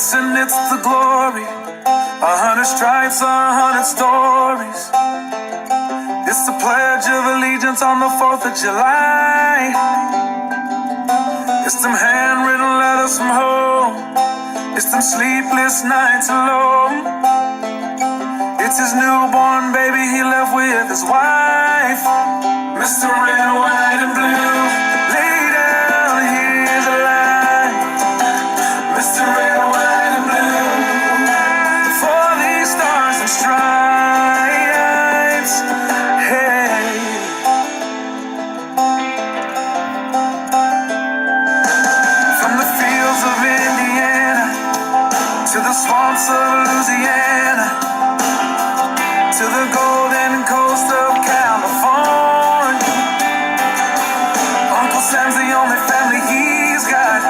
Listen, it's the glory, 100 stripes, 100 stories. It's the Pledge of Allegiance on the 4th of July. It's them handwritten letters from home. It's them sleepless nights alone. It's his newborn baby he left with his wife. Mr. Red, White, and Blue, lay down, here's a line. Mr. Red, White, and Blue, for these stars and stripes. Hey. From the fields of Indiana to the swamps of Louisiana, to the golden coast of California, Uncle Sam's the only family he's got.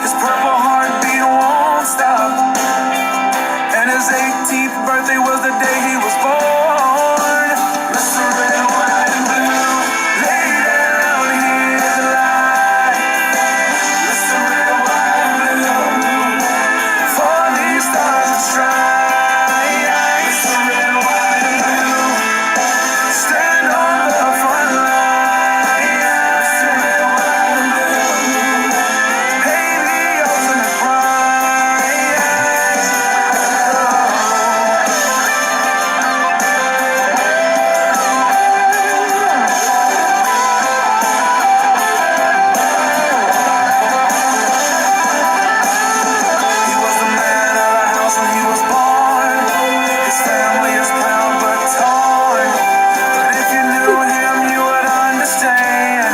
His purple heartbeat won't stop, and his 18th birthday was the day he was born. Mr. Red, White, and Blue, lay down, here's a lie. Mr. Red, White, and Blue, for these stars and stripes. Mr. Red, White, and Blue, stand on the front line. Mr. Red, White, and Blue, pay the ultimate price. He was the man of the house when he was born. His family is proud but torn. But if you knew him, you would understand.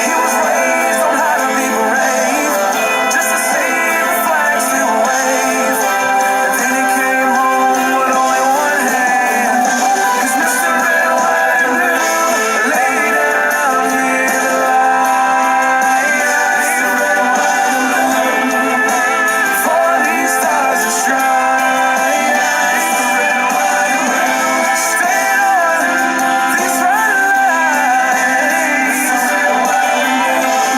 He was raised on how to be brave, just to see the flag still wave. And then he came home with only one hand. He's Mr. Red, White, and Blue, lay down, here's a lie. Mr. Red, White, and Blue, for these stars and stripes. Mr. Red, White, and Blue, stay on this red line. Mr. Red, White, and Blue,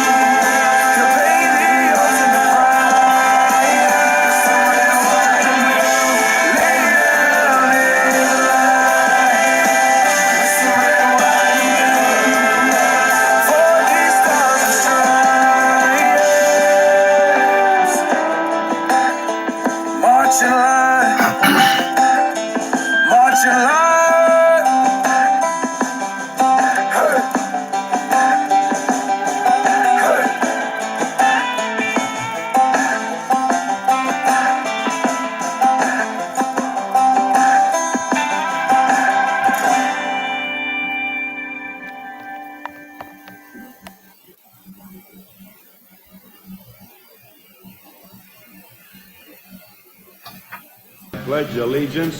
he'll pay the ultimate price. Mr. Red, White, and Blue, lay down, here's a lie. Mr. Red, White, and Blue, for these stars and stripes. Marching line, marching line. Hey, hey. I pledge allegiance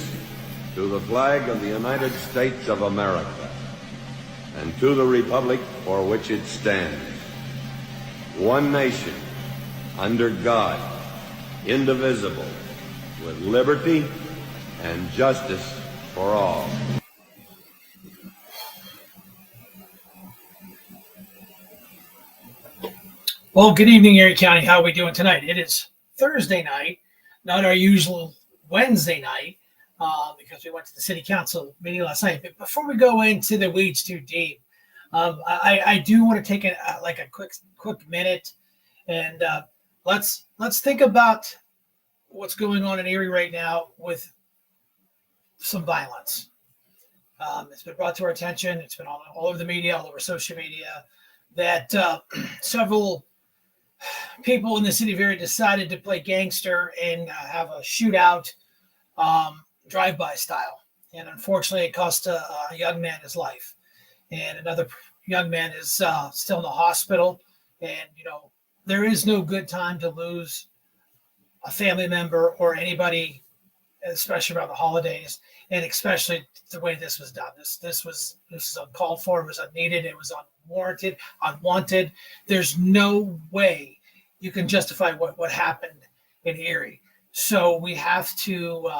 to the flag of the United States of America and to the republic for which it stands, one nation, under God, indivisible, with liberty and justice for all. Well, good evening, Erie County. How are we doing tonight? It is Thursday night, not our usual Wednesday night, because we went to the city council meeting last night. But before we go into the weeds too deep, I do want to take a quick minute and let's think about what's going on in Erie right now with some violence. It's been brought to our attention. It's been all over the media, all over social media, that several people in the city of Erie decided to play gangster and have a shootout, drive-by style. And unfortunately, it cost a young man his life. And another young man is still in the hospital. And, there is no good time to lose a family member or anybody, especially around the holidays, and especially the way this was done. This was uncalled for. It was unneeded. It was unwarranted, unwanted. There's no way you can justify what happened in Erie. So we have to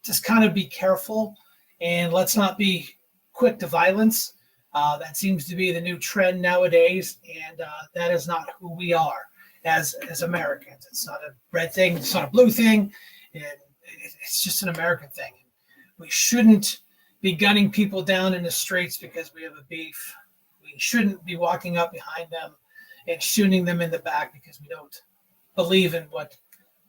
just kind of be careful, and let's not be quick to violence. That seems to be the new trend nowadays, and that is not who we are. as Americans. It's not a red thing. It's not a blue thing. And it's just an American thing. We shouldn't be gunning people down in the streets because we have a beef. We shouldn't be walking up behind them and shooting them in the back because we don't believe in what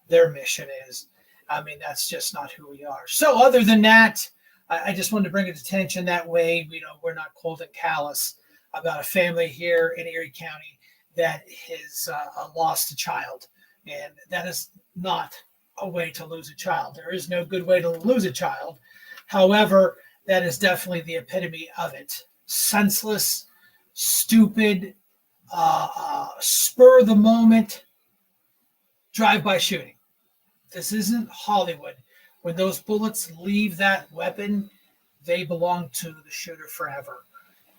their mission is. I mean, that's just not who we are. So other than that, I just wanted to bring it to attention that way. We're not cold and callous about a family here in Erie County that has lost a child. And that is not a way to lose a child. There is no good way to lose a child. However, that is definitely the epitome of it. Senseless, stupid, spur of the moment, drive-by shooting. This isn't Hollywood. When those bullets leave that weapon, they belong to the shooter forever.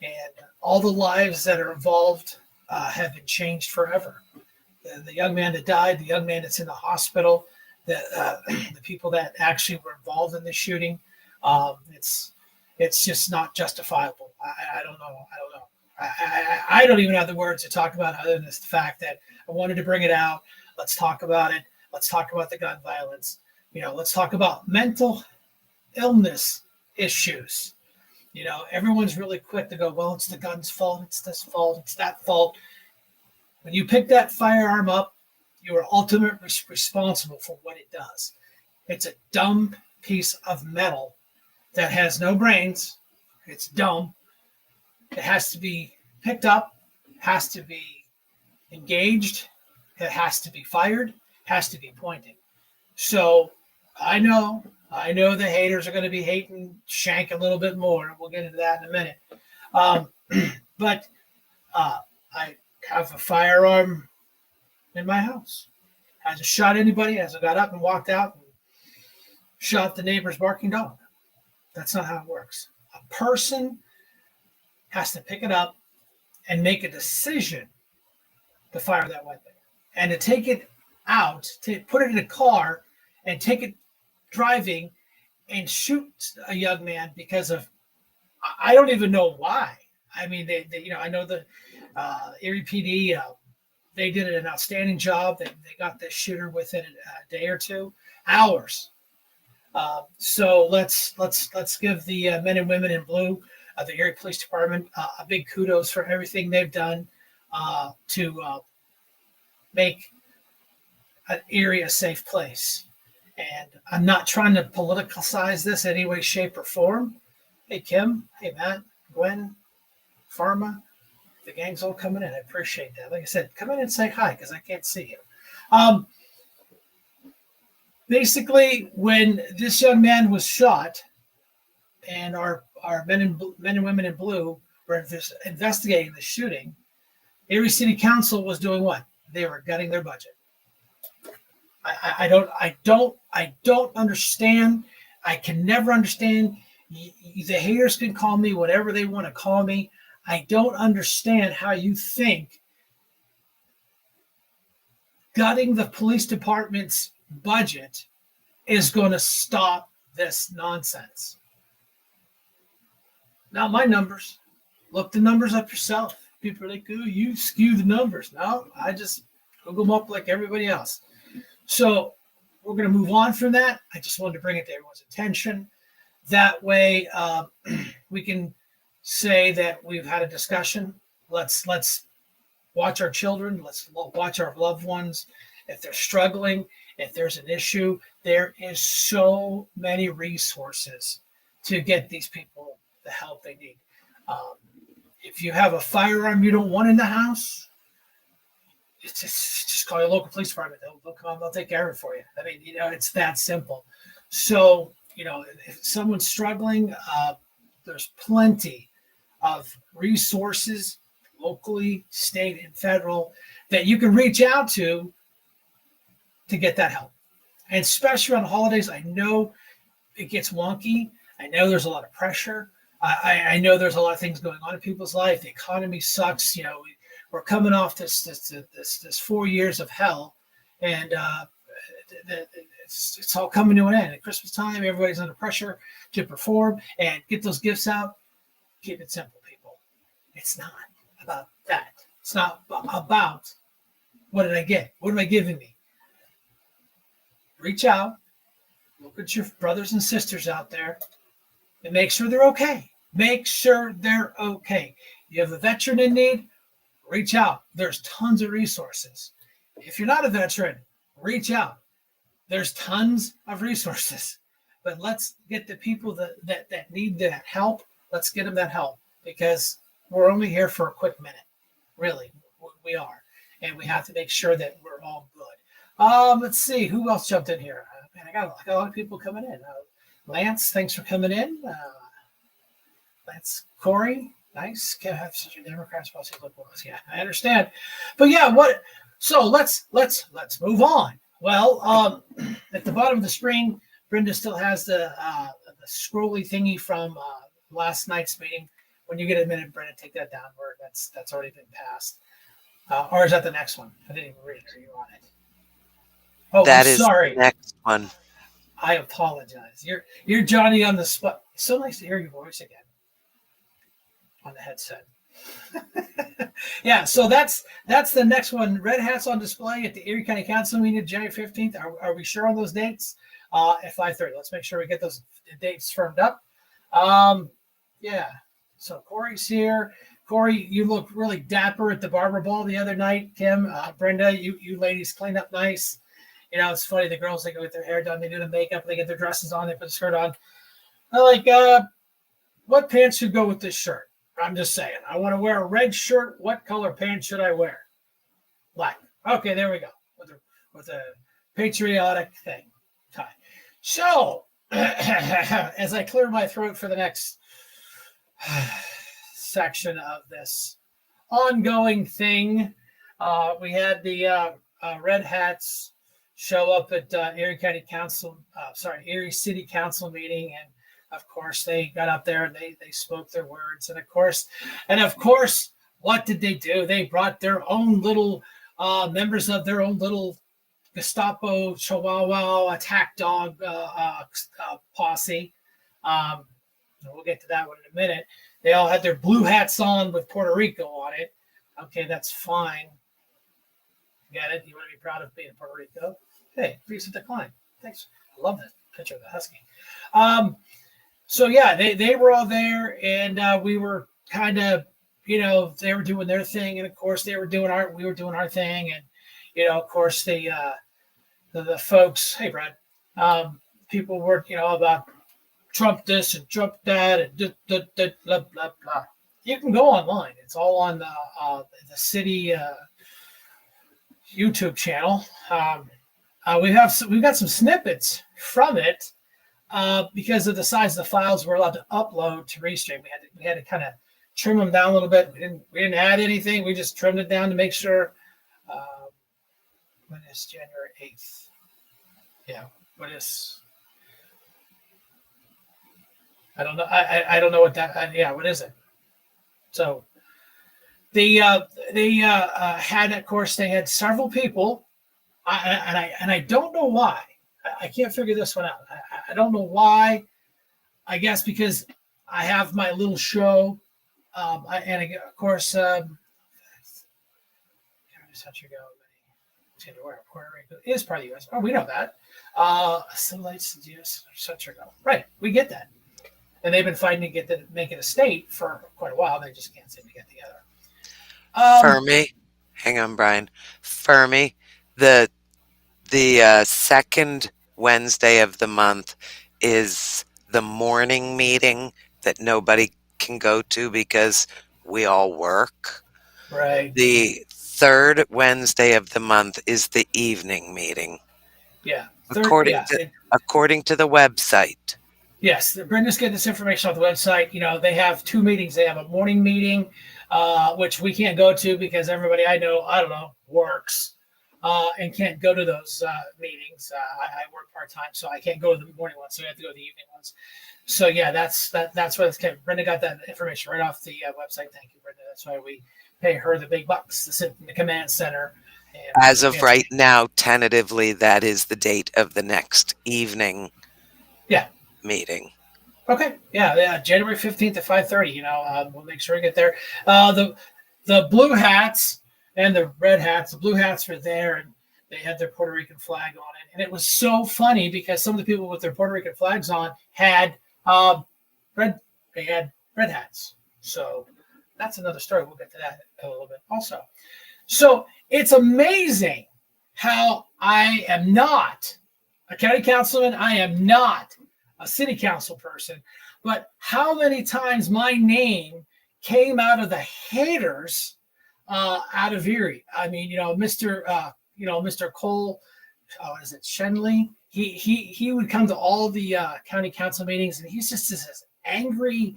And all the lives that are involved have been changed forever. The young man that died, the young man that's in the hospital, the people that actually were involved in the shooting, it's just not justifiable. I don't know. I don't even have the words to talk about other than the fact that I wanted to bring it out. Let's talk about it. Let's talk about the gun violence. Let's talk about mental illness issues. Everyone's really quick to go, well, it's the gun's fault, it's this fault, it's that fault. When you pick that firearm up, you are ultimately responsible for what it does. It's a dumb piece of metal that has no brains. It's dumb. It has to be picked up, has to be engaged, it has to be fired, has to be pointed. So I know the haters are going to be hating Shank a little bit more. We'll get into that in a minute. But I have a firearm in my house. Hasn't shot anybody. Hasn't got up and walked out and shot the neighbor's barking dog. That's not how it works. A person has to pick it up and make a decision to fire that weapon. And to take it out, to put it in a car and take it driving and shoot a young man because of, I don't even know why. I mean, they I know the Erie PD, they did an outstanding job. They got the shooter within a day or 2 hours. So let's give the men and women in blue, the Erie Police Department, a big kudos for everything they've done to make an Erie a safe place. And I'm not trying to politicize this in any way, shape, or form. Hey, Kim. Hey, Matt. Gwen. Pharma. The gang's all coming in. I appreciate that. Like I said, come in and say hi because I can't see you. Basically, when this young man was shot and our men and women in blue were investigating the shooting, Erie City Council was doing what? They were gutting their budget. I don't understand. I can never understand. The haters can call me whatever they want to call me. I don't understand how you think gutting the police department's budget is going to stop this nonsense. Not my numbers. Look the numbers up yourself. People are like, "Ooh, you skew the numbers." No, I just Google them up like everybody else. So we're going to move on from that. I just wanted to bring it to everyone's attention. That way we can say that we've had a discussion. Let's watch our children. Let's watch our loved ones. If they're struggling, if there's an issue, there is so many resources to get these people the help they need. If you have a firearm you don't want in the house, it's just call your local police department. They'll come, they'll take care of it for you. I mean, it's that simple. So, if someone's struggling, there's plenty of resources locally, state, and federal that you can reach out to get that help. And especially on holidays, I know it gets wonky. I know there's a lot of pressure. I know there's a lot of things going on in people's life. The economy sucks. We're coming off this 4 years of hell, and it's all coming to an end. At Christmas time, everybody's under pressure to perform and get those gifts out. Keep it simple, people. It's not about that. It's not about What did I get? What am I giving me? Reach out, look at your brothers and sisters out there, and make sure they're okay. Make sure they're okay. You have a veteran in need, reach out. There's tons of resources. If you're not a veteran, reach out. There's tons of resources. But let's get the people that need that help, let's get them that help, because we're only here for a quick minute. Really, we are. And we have to make sure that we're all good. Let's see, who else jumped in here? Man, I got a lot of people coming in. Lance, thanks for coming in. That's Corey. Nice. Such a Democrat's policy liberals. Yeah, I understand. But yeah, what? So let's move on. Well, at the bottom of the screen, Brenda still has the scrolly thingy from last night's meeting. When you get a minute, Brenda, take that downward. That's already been passed. Or is that the next one? I didn't even read it. Are you on it? Oh, That I'm is sorry. the next one. I apologize. You're Johnny on the spot. It's so nice to hear your voice again on the headset. Yeah, so that's the next one. Red hats on display at the Erie County Council meeting January 15th. Are we sure on those dates? At 5:30. Let's make sure we get those dates firmed up. Yeah. So Corey's here. Corey, you look really dapper at the barber ball the other night. Kim, Brenda, you ladies cleaned up nice. You know, it's funny. The girls, they go get their hair done, they do the makeup, they get their dresses on, they put the skirt on. They're like, what pants should go with this shirt? I'm just saying. I want to wear a red shirt. What color pants should I wear? Black. Okay, there we go. With a patriotic thing. Tie. So, as I clear my throat for the next section of this ongoing thing, we had the Red Hats show up at Erie County Council, Erie City Council meeting, and of course they got up there and they spoke their words, and of course, what did they do? They brought their own little members of their own little Gestapo Chihuahua attack dog posse. We'll get to that one in a minute. They all had their blue hats on with Puerto Rico on it. Okay, that's fine. Get it? You want to be proud of being Puerto Rico? Hey, please decline. Thanks. I love that picture of the husky. So yeah, they were all there, and we were kind of, they were doing their thing, and of course we were doing our thing, and of course the folks, hey Brad, people were about Trump this and Trump that and blah blah blah. You can go online; it's all on the city YouTube channel. We've got some snippets from it. Because of the size of the files we're allowed to upload to Restream, we had to kind of trim them down a little bit. We didn't add anything. We just trimmed it down to make sure. When is January 8th? Yeah. What is? I don't know. I don't know what that. Yeah. What is it? So they had, of course, they had several people, and I don't know why. I can't figure this one out. I don't know why. I guess because I have my little show, and of course, Puerto Rico is part of the U.S. Oh, we know that. Assimilates the U.S. Right, we get that, and they've been fighting to make it a state for quite a while. They just can't seem to get together. Fermi, hang on, Brian. Fermi, the second Wednesday of the month is the morning meeting that nobody can go to because we all work. Right. The third Wednesday of the month is the evening meeting. Yeah. According to the website. Yes, Brenda's getting this information off the website. They have two meetings. They have a morning meeting, which we can't go to because everybody I don't know, works. And can't go to those meetings. I work part-time, so I can't go to the morning ones, so I have to go to the evening ones. So yeah, that's what it's came. Brenda got that information right off the website. Thank you, Brenda. That's why we pay her the big bucks to sit in the command center. And as of right now, tentatively, that is the date of the next evening meeting. Okay. Yeah. January 15th at 5:30. We'll make sure we get there. The blue hats, and the red hats, the blue hats were there, and they had their Puerto Rican flag on it. And it was so funny because some of the people with their Puerto Rican flags on had red. They had red hats. So that's another story. We'll get to that a little bit also. So it's amazing how I am not a county councilman. I am not a city council person, but how many times my name came out of the haters out of Erie. I mean, Mr. Cole, what is it, Shenley? He would come to all the county council meetings, and he's just this angry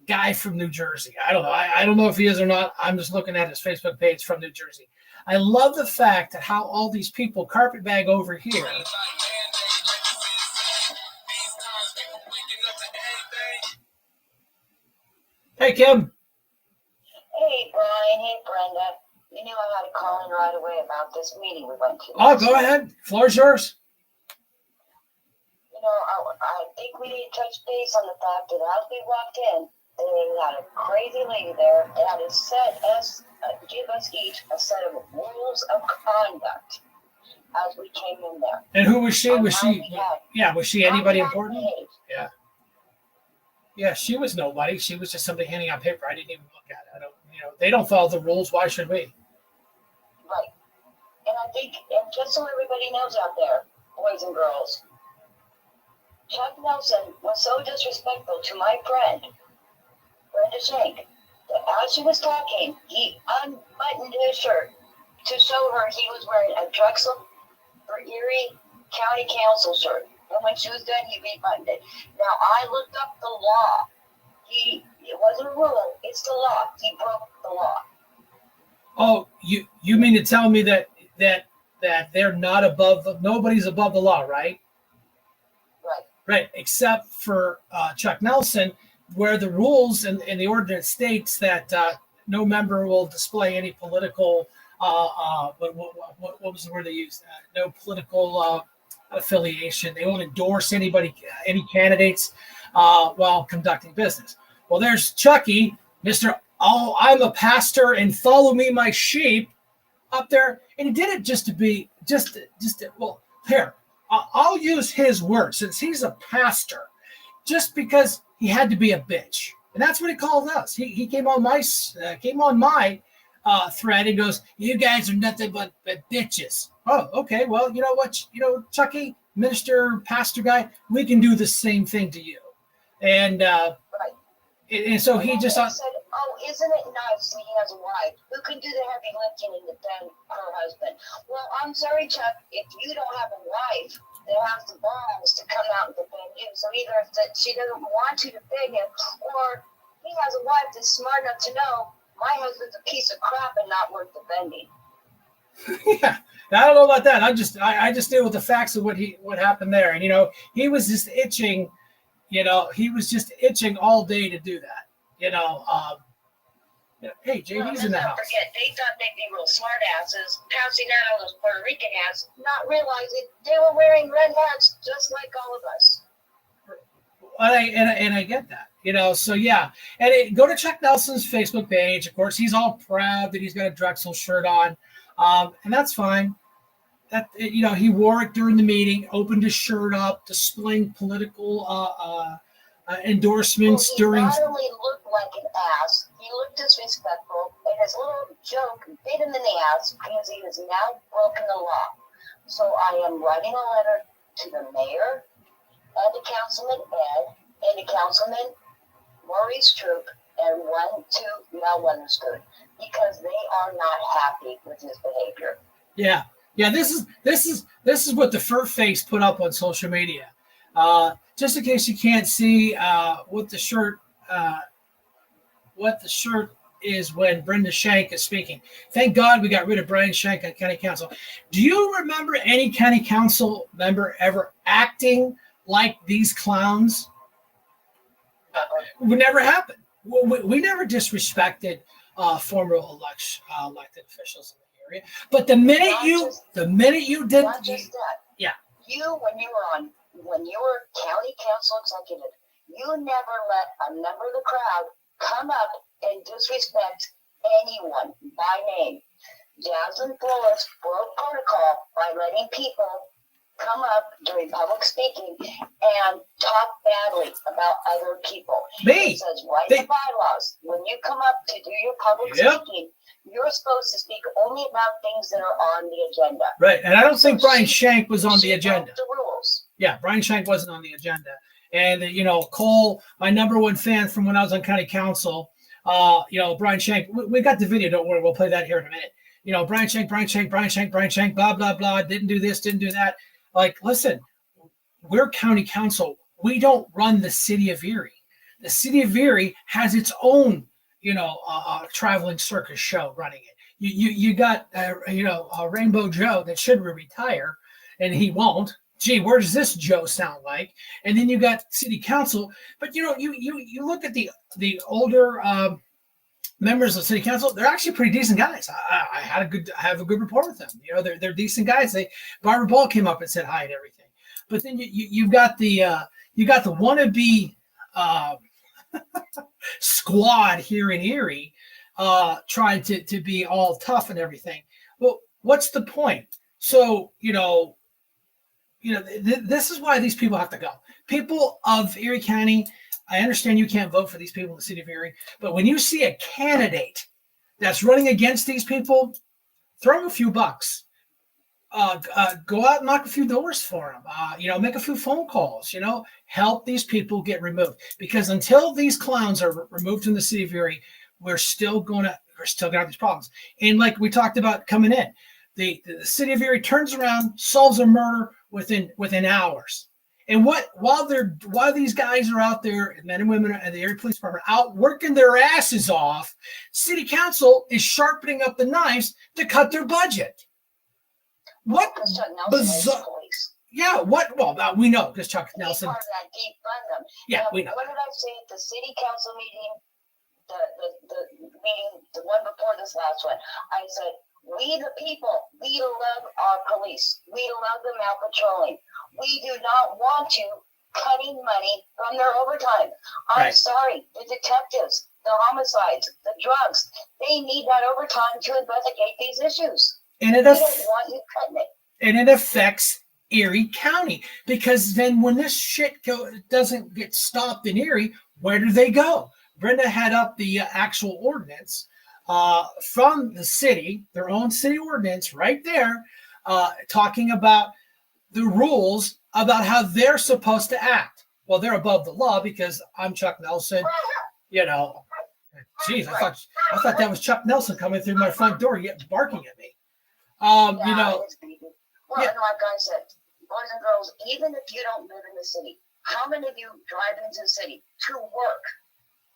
guy from New Jersey. I don't know. I don't know if he is or not. I'm just looking at his Facebook page from New Jersey. I love the fact that how all these people carpetbag over here. Hey, Kim. Hey, Brian. Hey, Brenda. You knew I had to call in right away about this meeting we went to. Oh, go ahead. Floor's yours. You know, I think we need to touch base on the fact that as we walked in, they had a crazy lady there. They had give us each a set of rules of conduct as we came in there. And who was she? Was she anybody important? Yeah. Yeah, she was nobody. She was just somebody handing out paper. I didn't even look at it. They don't follow the rules. Why should we? Right. And I think, and just so everybody knows out there, boys and girls, Chuck Nelson was so disrespectful to my friend, Brenda Shank, that as she was talking, he unbuttoned his shirt to show her he was wearing a Drexel for Erie County Council shirt. And when she was done, he rebuttoned it. Now, I looked up the law. It wasn't a rule, it's the law. He broke the law. Oh, you mean to tell me that they're not nobody's above the law, right? Right. Right, except for Chuck Nelson, where the rules and the ordinance states that no member will display any political, what was the word they used? No political affiliation. They won't endorse any candidates while conducting business. Well, there's Chucky, Mr. Oh, I'm a pastor and follow me, my sheep, up there. And he did it just to be, well, here, I'll use his words since he's a pastor, just because he had to be a bitch. And that's what he called us. He came on my thread and goes, you guys are nothing but bitches. Oh, okay. Well, you know what? Chucky, minister, pastor guy, we can do the same thing to you. And and so he just said, oh, isn't it nice that he has a wife who can do the heavy lifting and defend her husband? Well, I'm sorry, Chuck, if you don't have a wife that has the balls to come out and defend you, so either that she doesn't want to defend him, or he has a wife that's smart enough to know my husband's a piece of crap and not worth defending. Yeah, I don't know about that. I just deal with the facts of what happened there, and he was just itching. He was just itching all day to do that. Hey, JD's in the house. Forget, they thought they'd be real smart asses, passing out all those Puerto Rican hats, not realizing they were wearing red hats just like all of us. And I get that, so yeah. And go to Chuck Nelson's Facebook page. Of course, he's all proud that he's got a Drexel shirt on, and that's fine. That he wore it during the meeting, opened his shirt up, displaying political endorsements during. He not only looked like an ass, he looked disrespectful, and his little joke bit him in the ass because he has now broken the law. So I am writing a letter to the mayor and to Councilman Ed and to Councilman Maurice Troop and one to Mel Weatherspoon because they are not happy with his behavior. Yeah. Yeah, this is what the fur face put up on social media. Just in case you can't see what the shirt is when Brenda Shank is speaking. Thank God we got rid of Brian Shank on County Council. Do you remember any County Council member ever acting like these clowns? It would never happen. We never disrespected former elected officials in the area. But the minute you did, not just that. Yeah. When you were county council executive, you never let a member of the crowd come up and disrespect anyone by name. Jasmine Flores broke protocol by letting people come up during public speaking and talk badly about other people. Me. It says right in the bylaws, when you come up to do your public speaking, you're supposed to speak only about things that are on the agenda. Right, and I don't think Brian Shank was on the agenda. The rules. Yeah, Brian Shank wasn't on the agenda. And, Cole, my number one fan from when I was on county council, Brian Shank, we got the video, don't worry, we'll play that here in a minute. Brian Shank, blah, blah, blah, didn't do this, didn't do that. Like, listen, we're county council. We don't run the city of Erie. The city of Erie has its own, traveling circus show running it. You got, Rainbow Joe that should retire, and he won't. Gee, where does this Joe sound like? And then you got city council. But, you look at the older members of city council, they're actually pretty decent guys. I have a good rapport with them. They're decent guys. Barbara Ball came up and said hi and everything. But then you've got the wannabe squad here in Erie trying to be all tough and everything. Well, what's the point? So, this is why these people have to go. People of Erie County, I understand you can't vote for these people in the city of Erie, but when you see a candidate that's running against these people, throw them a few bucks. Go out and knock a few doors for them. Make a few phone calls. Help these people get removed. Because until these clowns are removed from the city of Erie, we're still gonna have these problems. And like we talked about coming in, the city of Erie turns around, solves a murder within hours. And while these guys are out there, men and women at the Erie Police Department out working their asses off, city council is sharpening up the knives to cut their budget. What bizarre? Yeah, what? Well, we know because Chuck Nelson. Part of that defund them. Yeah, we know. What did I say at the city council meeting? The meeting, the one before this last one. I said, we the people, we love our police. We love them out patrolling. We do not want you cutting money from their overtime. I'm sorry, the detectives, the homicides, the drugs, they need that overtime to investigate these issues. And we don't want you cutting it. And it affects Erie County, because then when this shit doesn't get stopped in Erie, where do they go? Brenda had up the actual ordinance from the city, their own city ordinance right there, talking about the rules about how they're supposed to act. Well, they're above the law because I'm Chuck Nelson. Geez, I thought that was Chuck Nelson coming through my front door, barking at me. Well, and like I said, boys and girls, even if you don't live in the city, how many of you drive into the city to work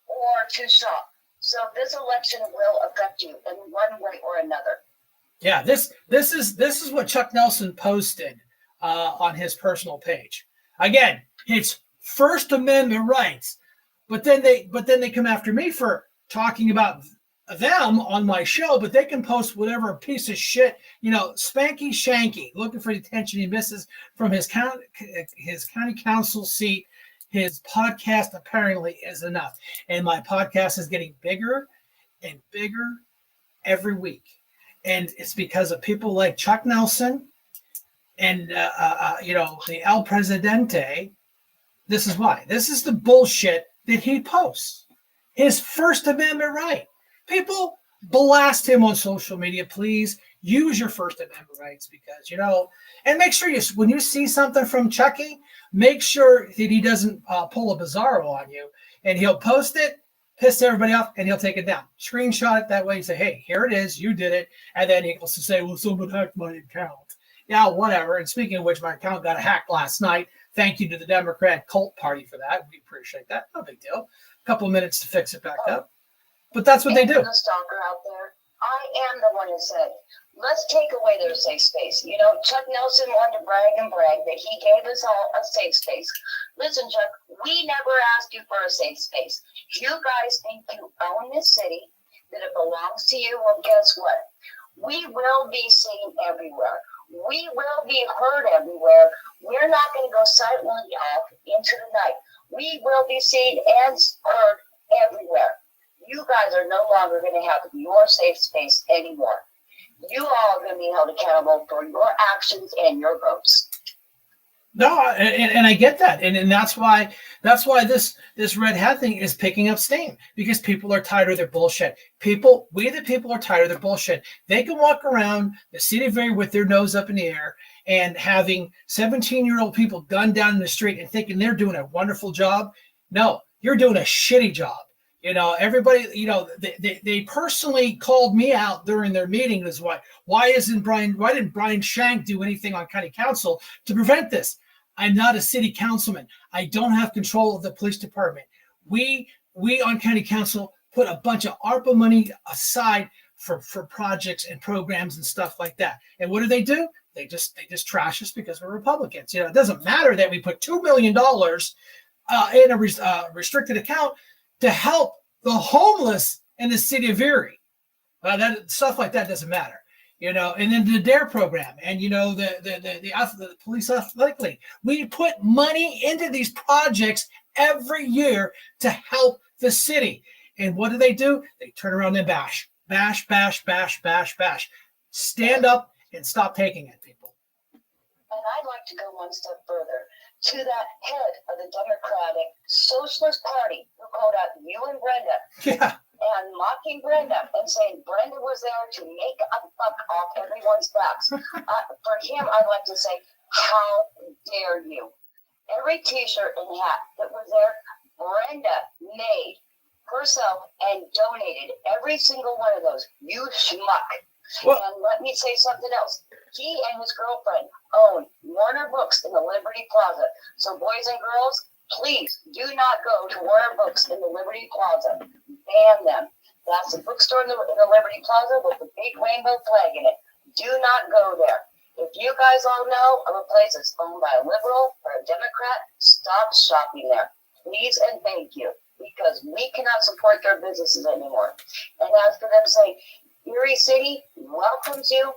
or to shop? So this election will affect you in one way or another. Yeah, this is what Chuck Nelson posted on his personal page. Again, it's First Amendment rights, but then they come after me for talking about them on my show, but they can post whatever piece of shit, Spanky Shanky, looking for the attention he misses from his county council seat. His podcast apparently is enough. And my podcast is getting bigger and bigger every week. And it's because of people like Chuck Nelson and, the El Presidente. This is why. This is the bullshit that he posts. His First Amendment right. People blast him on social media. Please use your First Amendment rights because, and make sure when you see something from Chucky, make sure that he doesn't pull a Bizarro on you, and he'll post it, piss everybody off, and he'll take it down. Screenshot it that way and say, hey, here it is. You did it. And then he goes to say, well, someone hacked my account. Yeah, whatever. And speaking of which, my account got hacked last night. Thank you to the Democrat cult party for that. We appreciate that. No big deal. A couple of minutes to fix it back up. But that's what they do. The stalker out there, I am the one who said, let's take away their safe space. Chuck Nelson wanted to brag that he gave us all a safe space. Listen, Chuck, we never asked you for a safe space. You guys think you own this city, that it belongs to you. Well, guess what? We will be seen everywhere. We will be heard everywhere. We're not going to go silently off into the night. We will be seen and heard everywhere. You guys are no longer going to have your safe space anymore. You all are going to be held accountable for your actions and your votes. No, and I get that, and that's why this red hat thing is picking up steam, because people are tired of their bullshit. We the people are tired of their bullshit. They can walk around the city of Erie with their nose up in the air and having 17-year-old people gunned down in the street and thinking they're doing a wonderful job. No, you're doing a shitty job. You know, everybody, you know, they personally called me out during their meeting. Is why didn't Brian Shank do anything on county council to prevent this? I'm not a city councilman. I don't have control of the police department. We on county council put a bunch of ARPA money aside for projects and programs and stuff like that. And what do? They just trash us because we're Republicans. You know, it doesn't matter that we put $2 million in a restricted account to help the homeless in the city of Erie. That stuff like that doesn't matter, you know. And then the DARE program, and you know the police athletic league. We put money into these projects every year to help the city. And what do? They turn around and bash. Stand up and stop taking it, people. And I'd like to go one step further to that head of the Democratic Socialist Party who called out you and Brenda. Yeah. And mocking Brenda and saying Brenda was there to make a buck off everyone's backs. For him, I'd like to say, how dare you? Every t-shirt and hat that was there, Brenda made herself and donated every single one of those. You schmuck. Well, and let me say something else. He and his girlfriend own Warner Books in the Liberty Plaza. So boys and girls, please do not go to Warner Books in the Liberty Plaza. Ban them. That's a bookstore in the Liberty Plaza with the big rainbow flag in it. Do not go there. If you guys all know of a place that's owned by a liberal or a Democrat, stop shopping there. Please and thank you. Because we cannot support their businesses anymore. And as for them saying, Erie City welcomes you,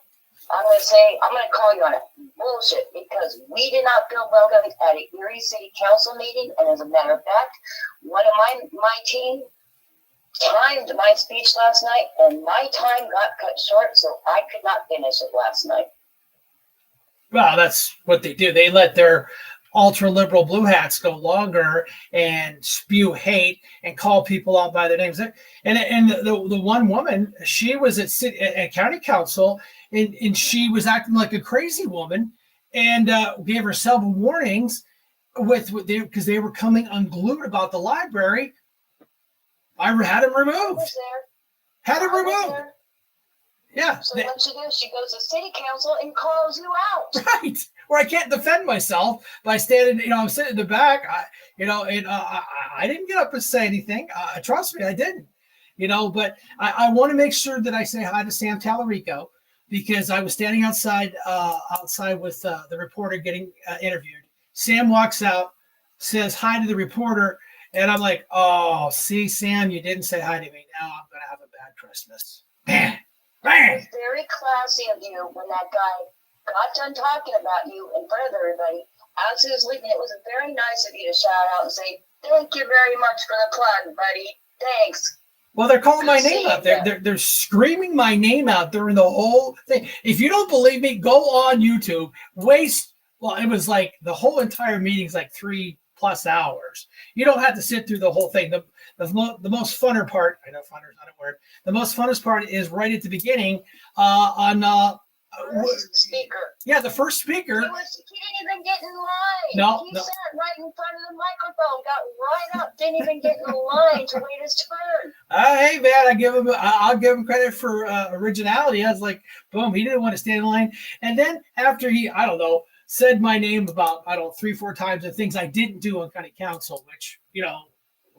I'm going to call you on it. Bullshit, because we did not feel welcomed at an Erie City Council meeting. And as a matter of fact, one of my team timed my speech last night, and my time got cut short, so I could not finish it last night. Well, that's what they do. They let their ultra liberal blue hats go longer and spew hate and call people out by their names. And the one woman, she was at county council, and she was acting like a crazy woman, and gave her several warnings because they were coming unglued about the library. I had him removed. Had him removed. Yeah. So what she does, she goes to city council and calls you out. Right. Where I can't defend myself by standing, you know, I'm sitting in the back, I didn't get up and say anything. Trust me, I didn't, you know, but I want to make sure that I say hi to Sam Tallarico, because I was standing outside with the reporter getting interviewed. Sam walks out, says hi to the reporter, and I'm like, oh, see, Sam, you didn't say hi to me. Now I'm going to have a bad Christmas. Man. It was very classy of you when that guy got done talking about you in front of everybody. As he was leaving, it was very nice of you to shout out and say, thank you very much for the plug, buddy. Thanks. Well, they're calling my name out. They're screaming my name out during the whole thing. If you don't believe me, go on YouTube. It was like the whole entire meeting's like 3+ hours. You don't have to sit through the whole thing. The most funner part, I know funner is not a word. The most funnest part is right at the beginning First speaker. Yeah, the first speaker. He didn't even get in line. No, He sat right in front of the microphone, got right up, didn't even get in line to wait his turn. Hey man, I'll give him credit for originality. I was like, boom, he didn't want to stand in line. And then after he, I don't know, said my name about 3-4 times of things I didn't do on county council, which, you know,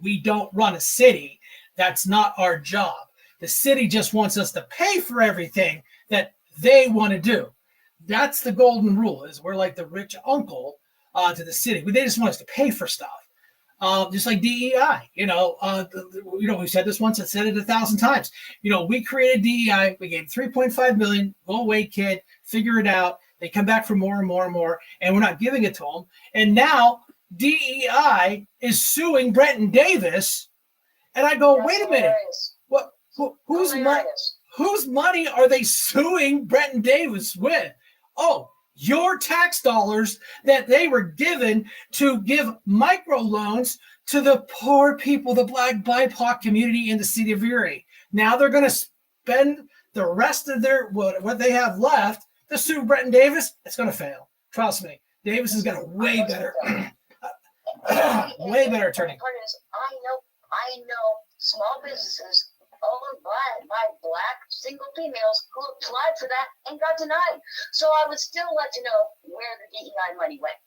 we don't run a city. That's not our job. The city just wants us to pay for everything that they want to do. That's the golden rule, is we're like the rich uncle to the city. They just want us to pay for stuff. Just like DEI, we said this once, I said it 1,000 times. We created DEI. We gave $3.5 million. Go away, kid. Figure it out. They come back for more and more and more, and we're not giving it to them. And now DEI is suing Brenton Davis. And I go, wait a minute. What? Who's Whose money are they suing Brenton Davis with? Oh, your tax dollars that they were given to give microloans to the poor people, the Black BIPOC community in the city of Erie. Now they're going to spend the rest of their what they have left to sue Brenton Davis. It's going to fail. Trust me. Davis has got a way better, way better attorney. The part is, I know small businesses owned by Black single females who applied for that and got denied. So I would still like to know where the DEI money went.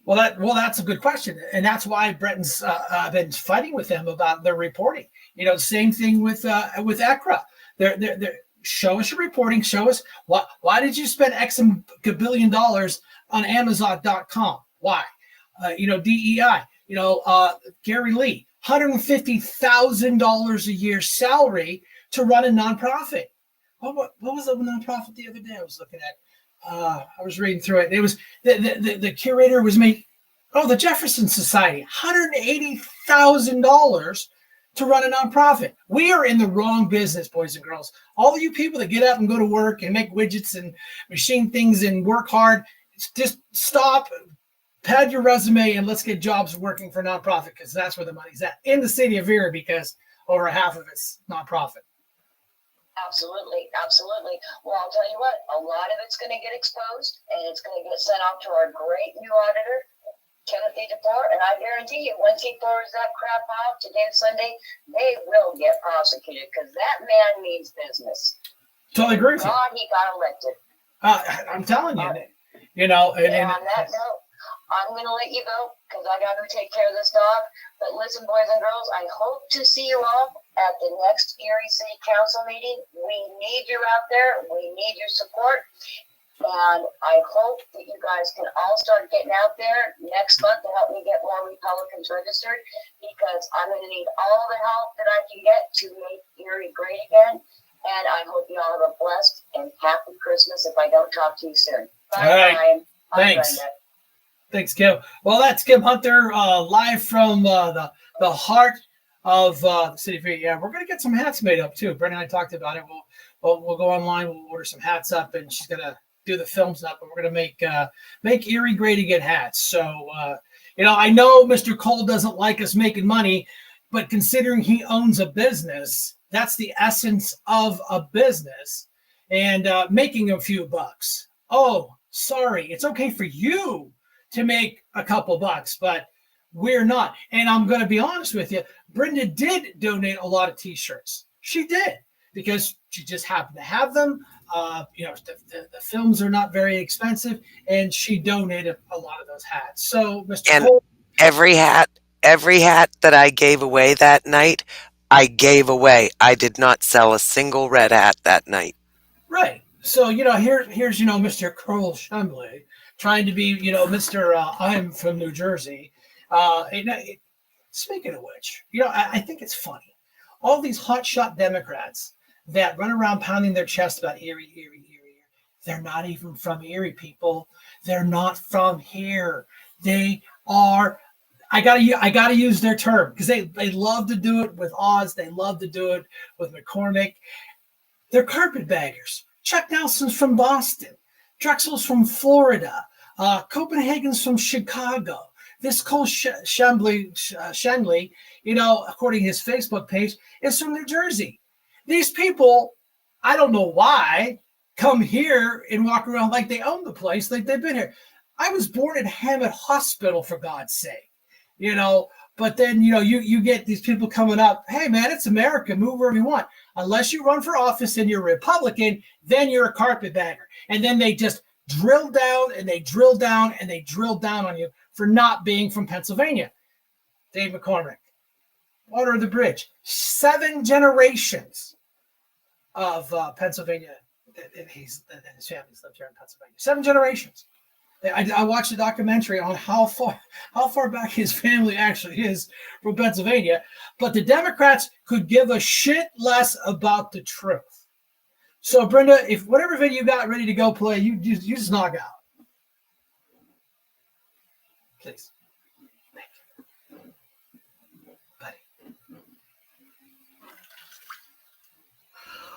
Well, that's a good question, and that's why Brenton's been fighting with them about their reporting. You know, same thing with ECRA. They're show us your reporting. Show us why did you spend X billion dollars on Amazon.com? Why? DEI. Gary Lee, $150,000 a year salary to run a nonprofit. What was the nonprofit the other day I was looking at? I was reading through it. It was the curator was making, the Jefferson Society, $180,000 to run a nonprofit. We are in the wrong business, boys and girls. All of you people that get up and go to work and make widgets and machine things and work hard, just stop, pad your resume, and let's get jobs working for nonprofit, because that's where the money's at in the city of Erie, because over half of it's nonprofit. Absolutely. Well, I'll tell you what, a lot of it's going to get exposed, and it's going to get sent off to our great new auditor, Timothy DeFore, and I guarantee you, once he pours that crap out today and Sunday, they will get prosecuted, because that man means business. Totally agree with you. God, he got elected. I'm telling you, and on that note, I'm going to let you go because I got to take care of this dog. But listen, boys and girls, I hope to see you all at the next Erie City Council meeting. We need you out there. We need your support. And I hope that you guys can all start getting out there next month to help me get more Republicans registered, because I'm going to need all the help that I can get to make Erie great again. And I hope you all have a blessed and happy Christmas if I don't talk to you soon. Bye, all right. Ryan. Thanks. Thanks, Kim. Well, that's Kim Hunter live from the heart of the city of Erie. Yeah, we're going to get some hats made up too. Brenda and I talked about it. We'll go online. We'll order some hats up, and she's going to do the films up, and we're going to make Erie great again hats. So, I know Mr. Cole doesn't like us making money, but considering he owns a business, that's the essence of a business, and making a few bucks. Oh, sorry. It's okay for you to make a couple bucks, but we're not. And I'm going to be honest with you. Brenda did donate a lot of t-shirts. She did, because she just happened to have them. The films are not very expensive, and she donated a lot of those hats. So, Mr. And Cole, every hat that I gave away that night, I gave away. I did not sell a single red hat that night. right. So, here's Mr. Carl Chambly trying to be, Mr. I'm from New Jersey. Speaking of which, I think it's funny. All these hotshot Democrats that run around pounding their chest about Erie. They're not even from Erie, people. They're not from here. They are. I gotta use their term, because they love to do it with Oz. They love to do it with McCormick. They're carpetbaggers. Chuck Nelson's from Boston. Drexel's from Florida. Copenhagen's from Chicago. This Cole Shanley, according to his Facebook page, is from New Jersey. These people, I don't know why, come here and walk around like they own the place, like they've been here. I was born at Hammett Hospital, for God's sake, But then, you get these people coming up. Hey, man, it's America. Move wherever you want. Unless you run for office and you're Republican, then you're a carpetbagger. And then they just drill down and they drill down and they drill down on you for not being from Pennsylvania. Dave McCormick, water under the bridge. 7 generations of Pennsylvania. And his family's lived here in Pennsylvania. 7 generations. I watched a documentary on how far back his family actually is from Pennsylvania, but the Democrats could give a shit less about the truth. So, Brenda, if whatever video you got ready to go play, you just knock out. Please. Thank you. Buddy.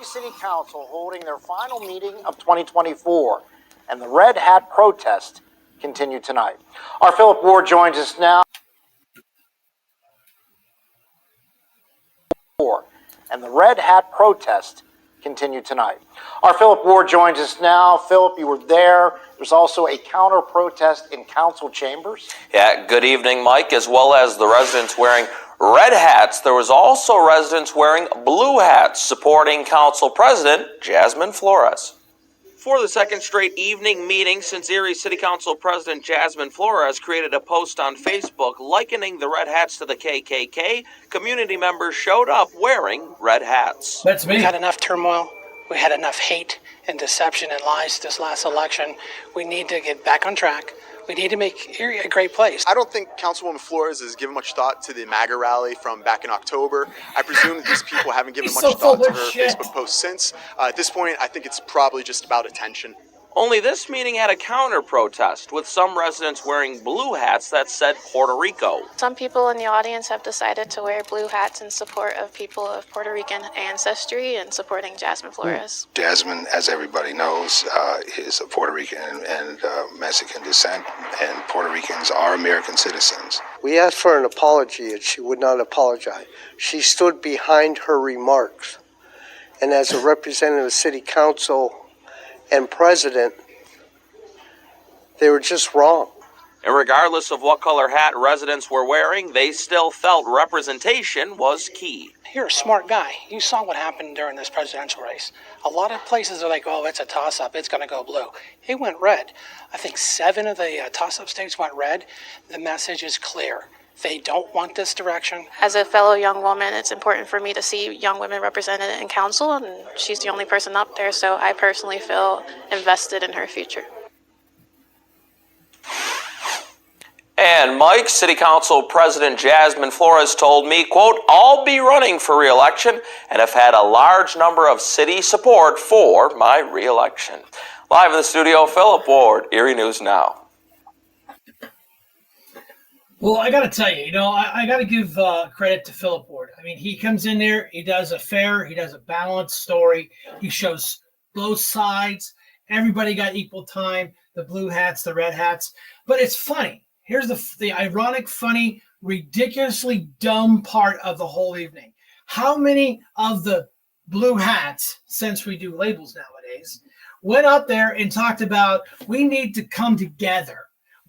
City Council holding their final meeting of 2024, and the Red Hat protest continue tonight. Our Philip Ward joins us now. And the Red Hat protest continue tonight. Our Philip Ward joins us now. Philip, you were there. There's also a counter protest in council chambers. Yeah, good evening, Mike. As well as the residents wearing red hats, there was also residents wearing blue hats supporting Council President Jasmine Flores. For the second straight evening meeting since Erie City Council President Jasmine Flores created a post on Facebook likening the red hats to the KKK, community members showed up wearing red hats. That's me. We had enough turmoil. We had enough hate and deception and lies this last election. We need to get back on track. We need to make Erie a great place. I don't think Councilwoman Flores has given much thought to the MAGA rally from back in October. I presume these people haven't given much thought to her Facebook post since. At this point, I think it's probably just about attention. Only this meeting had a counter-protest, with some residents wearing blue hats that said Puerto Rico. Some people in the audience have decided to wear blue hats in support of people of Puerto Rican ancestry and supporting Jasmine Flores. Jasmine, as everybody knows, is of Puerto Rican and Mexican descent, and Puerto Ricans are American citizens. We asked for an apology, and she would not apologize. She stood behind her remarks. And as a representative of City Council and President, they were just wrong. And regardless of what color hat residents were wearing, they still felt representation was key. You're a smart guy. You saw what happened during this presidential race. A lot of places are like, oh, it's a toss-up. It's going to go blue. It went red. I think 7 of the toss-up states went red. The message is clear. They don't want this direction. As a fellow young woman, it's important for me to see young women represented in council, and she's the only person up there, so I personally feel invested in her future. And Mike, City Council President Jasmine Flores told me, quote, I'll be running for re-election and have had a large number of city support for my re-election. Live in the studio, Philip Ward, Erie News Now. Well, I got to tell you, I got to give credit to Philip Ward. I mean, he comes in there, he does a balanced story. He shows both sides. Everybody got equal time, the blue hats, the red hats. But it's funny. Here's the ironic, funny, ridiculously dumb part of the whole evening. How many of the blue hats, since we do labels nowadays, went up there and talked about we need to come together.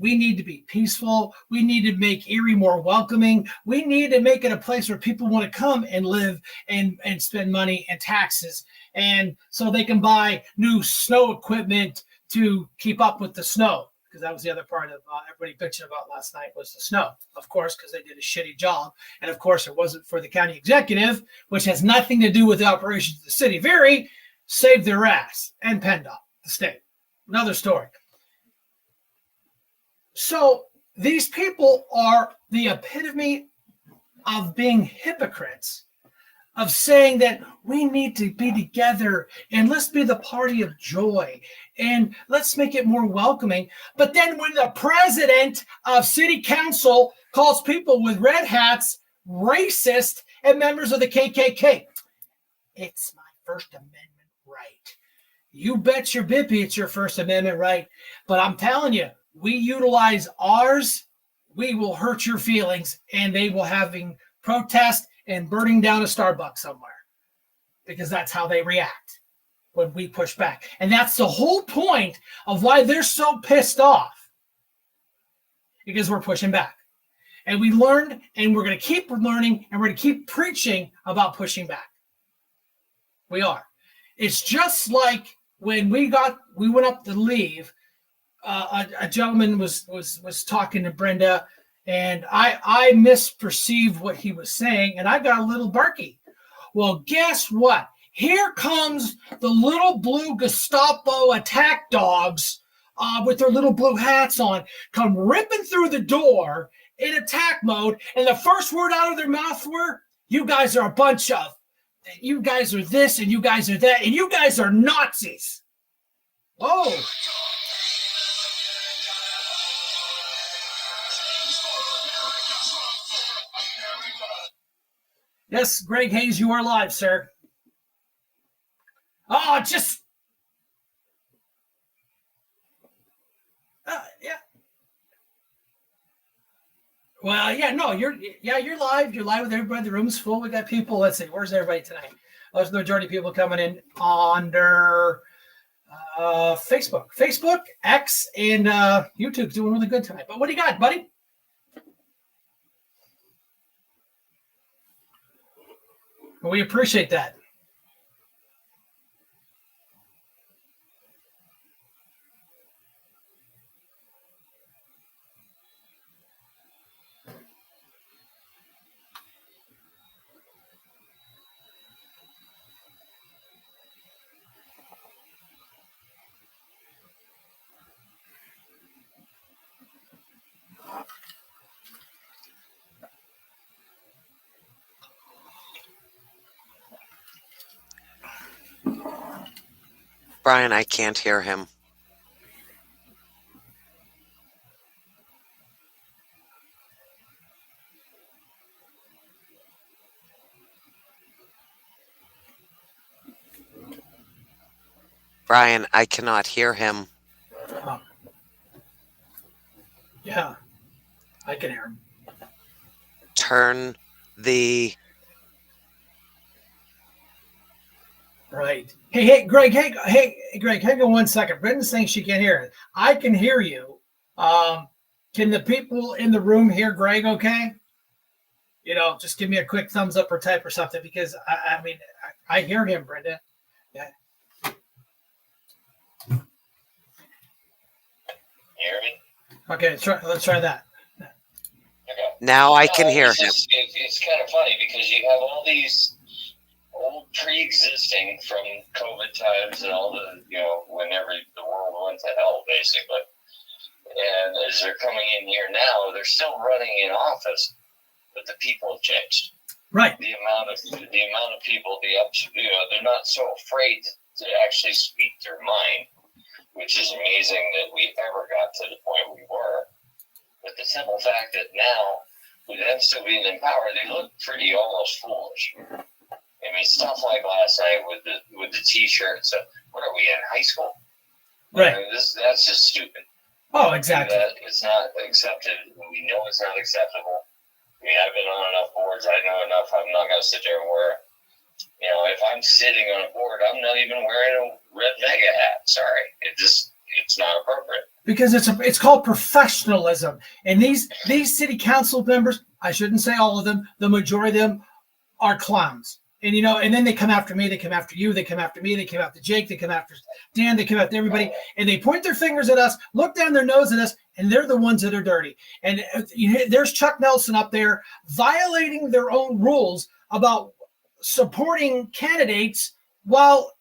We need to be peaceful. We need to make Erie more welcoming. We need to make it a place where people want to come and live and spend money and taxes. And so they can buy new snow equipment to keep up with the snow. Because that was the other part of everybody bitching about last night was the snow, of course, because they did a shitty job. And of course, it wasn't for the county executive, which has nothing to do with the operations of the city of Erie, saved their ass, and PennDOT, the state. Another story. So these people are the epitome of being hypocrites, of saying that we need to be together and let's be the party of joy and let's make it more welcoming. But then when the president of city council calls people with red hats racist and members of the KKK, it's my First Amendment right. You bet your bippy it's your First Amendment right. But I'm telling you, we utilize ours, we will hurt your feelings, and they will having protest and burning down a Starbucks somewhere, because that's how they react when we push back. And that's the whole point of why they're so pissed off, because we're pushing back. And we learned, and we're going to keep learning, and we're going to keep preaching about pushing back. We are. It's just like when we went up to leave, a gentleman was talking to Brenda, and I misperceived what he was saying, and I got a little barky. Well, guess what? Here comes the little blue Gestapo attack dogs with their little blue hats on, come ripping through the door in attack mode, and the first word out of their mouth were, you guys are a bunch of, you guys are this, and you guys are that, and you guys are Nazis. Oh. Yes, Greg Hayes, you are live, sir. Oh, just yeah. Well, yeah, no, you're live. You're live with everybody. The room's full. We got people. Let's see, where's everybody tonight? There's the majority of people coming in under Facebook, X, and YouTube's doing really good tonight. But what do you got, buddy? We appreciate that. Brian, I can't hear him. Brian, I cannot hear him. Yeah, I can hear him. Turn the... Right. Hey, Greg. Hey, Greg. Hang on 1 second. Brenda's saying she can't hear it. I can hear you. Can the people in the room hear Greg? Okay. You know, just give me a quick thumbs up or type or something, because I mean, I hear him, Brenda. Yeah. You hear me? Okay, let's try that. Okay. Now I can hear him. It's kind of funny because you have all these old pre-existing from COVID times and all the, you know, whenever the world went to hell, basically. And as they're coming in here now, they're still running in office, but the people have changed. Right. The amount of people, they're not so afraid to actually speak their mind, which is amazing that we ever got to the point we were. But the simple fact that now, with them still being in power, they look pretty almost foolish. I mean, stuff like last night with the T-shirts. What are we in high school? Right. I mean, that's just stupid. Oh, exactly. It's not accepted. We know it's not acceptable. I mean, I've been on enough boards. I know enough. I'm not going to sit there and wear. You know, if I'm sitting on a board, I'm not even wearing a red mega hat. Sorry, it's not appropriate. Because it's called professionalism, and these city council members, I shouldn't say all of them, the majority of them are clowns. And, you know, and then they come after me, they come after you, they come after me, they come after Jake, they come after Dan, they come after everybody, and they point their fingers at us, look down their nose at us, and they're the ones that are dirty. And there's Chuck Nelson up there violating their own rules about supporting candidates while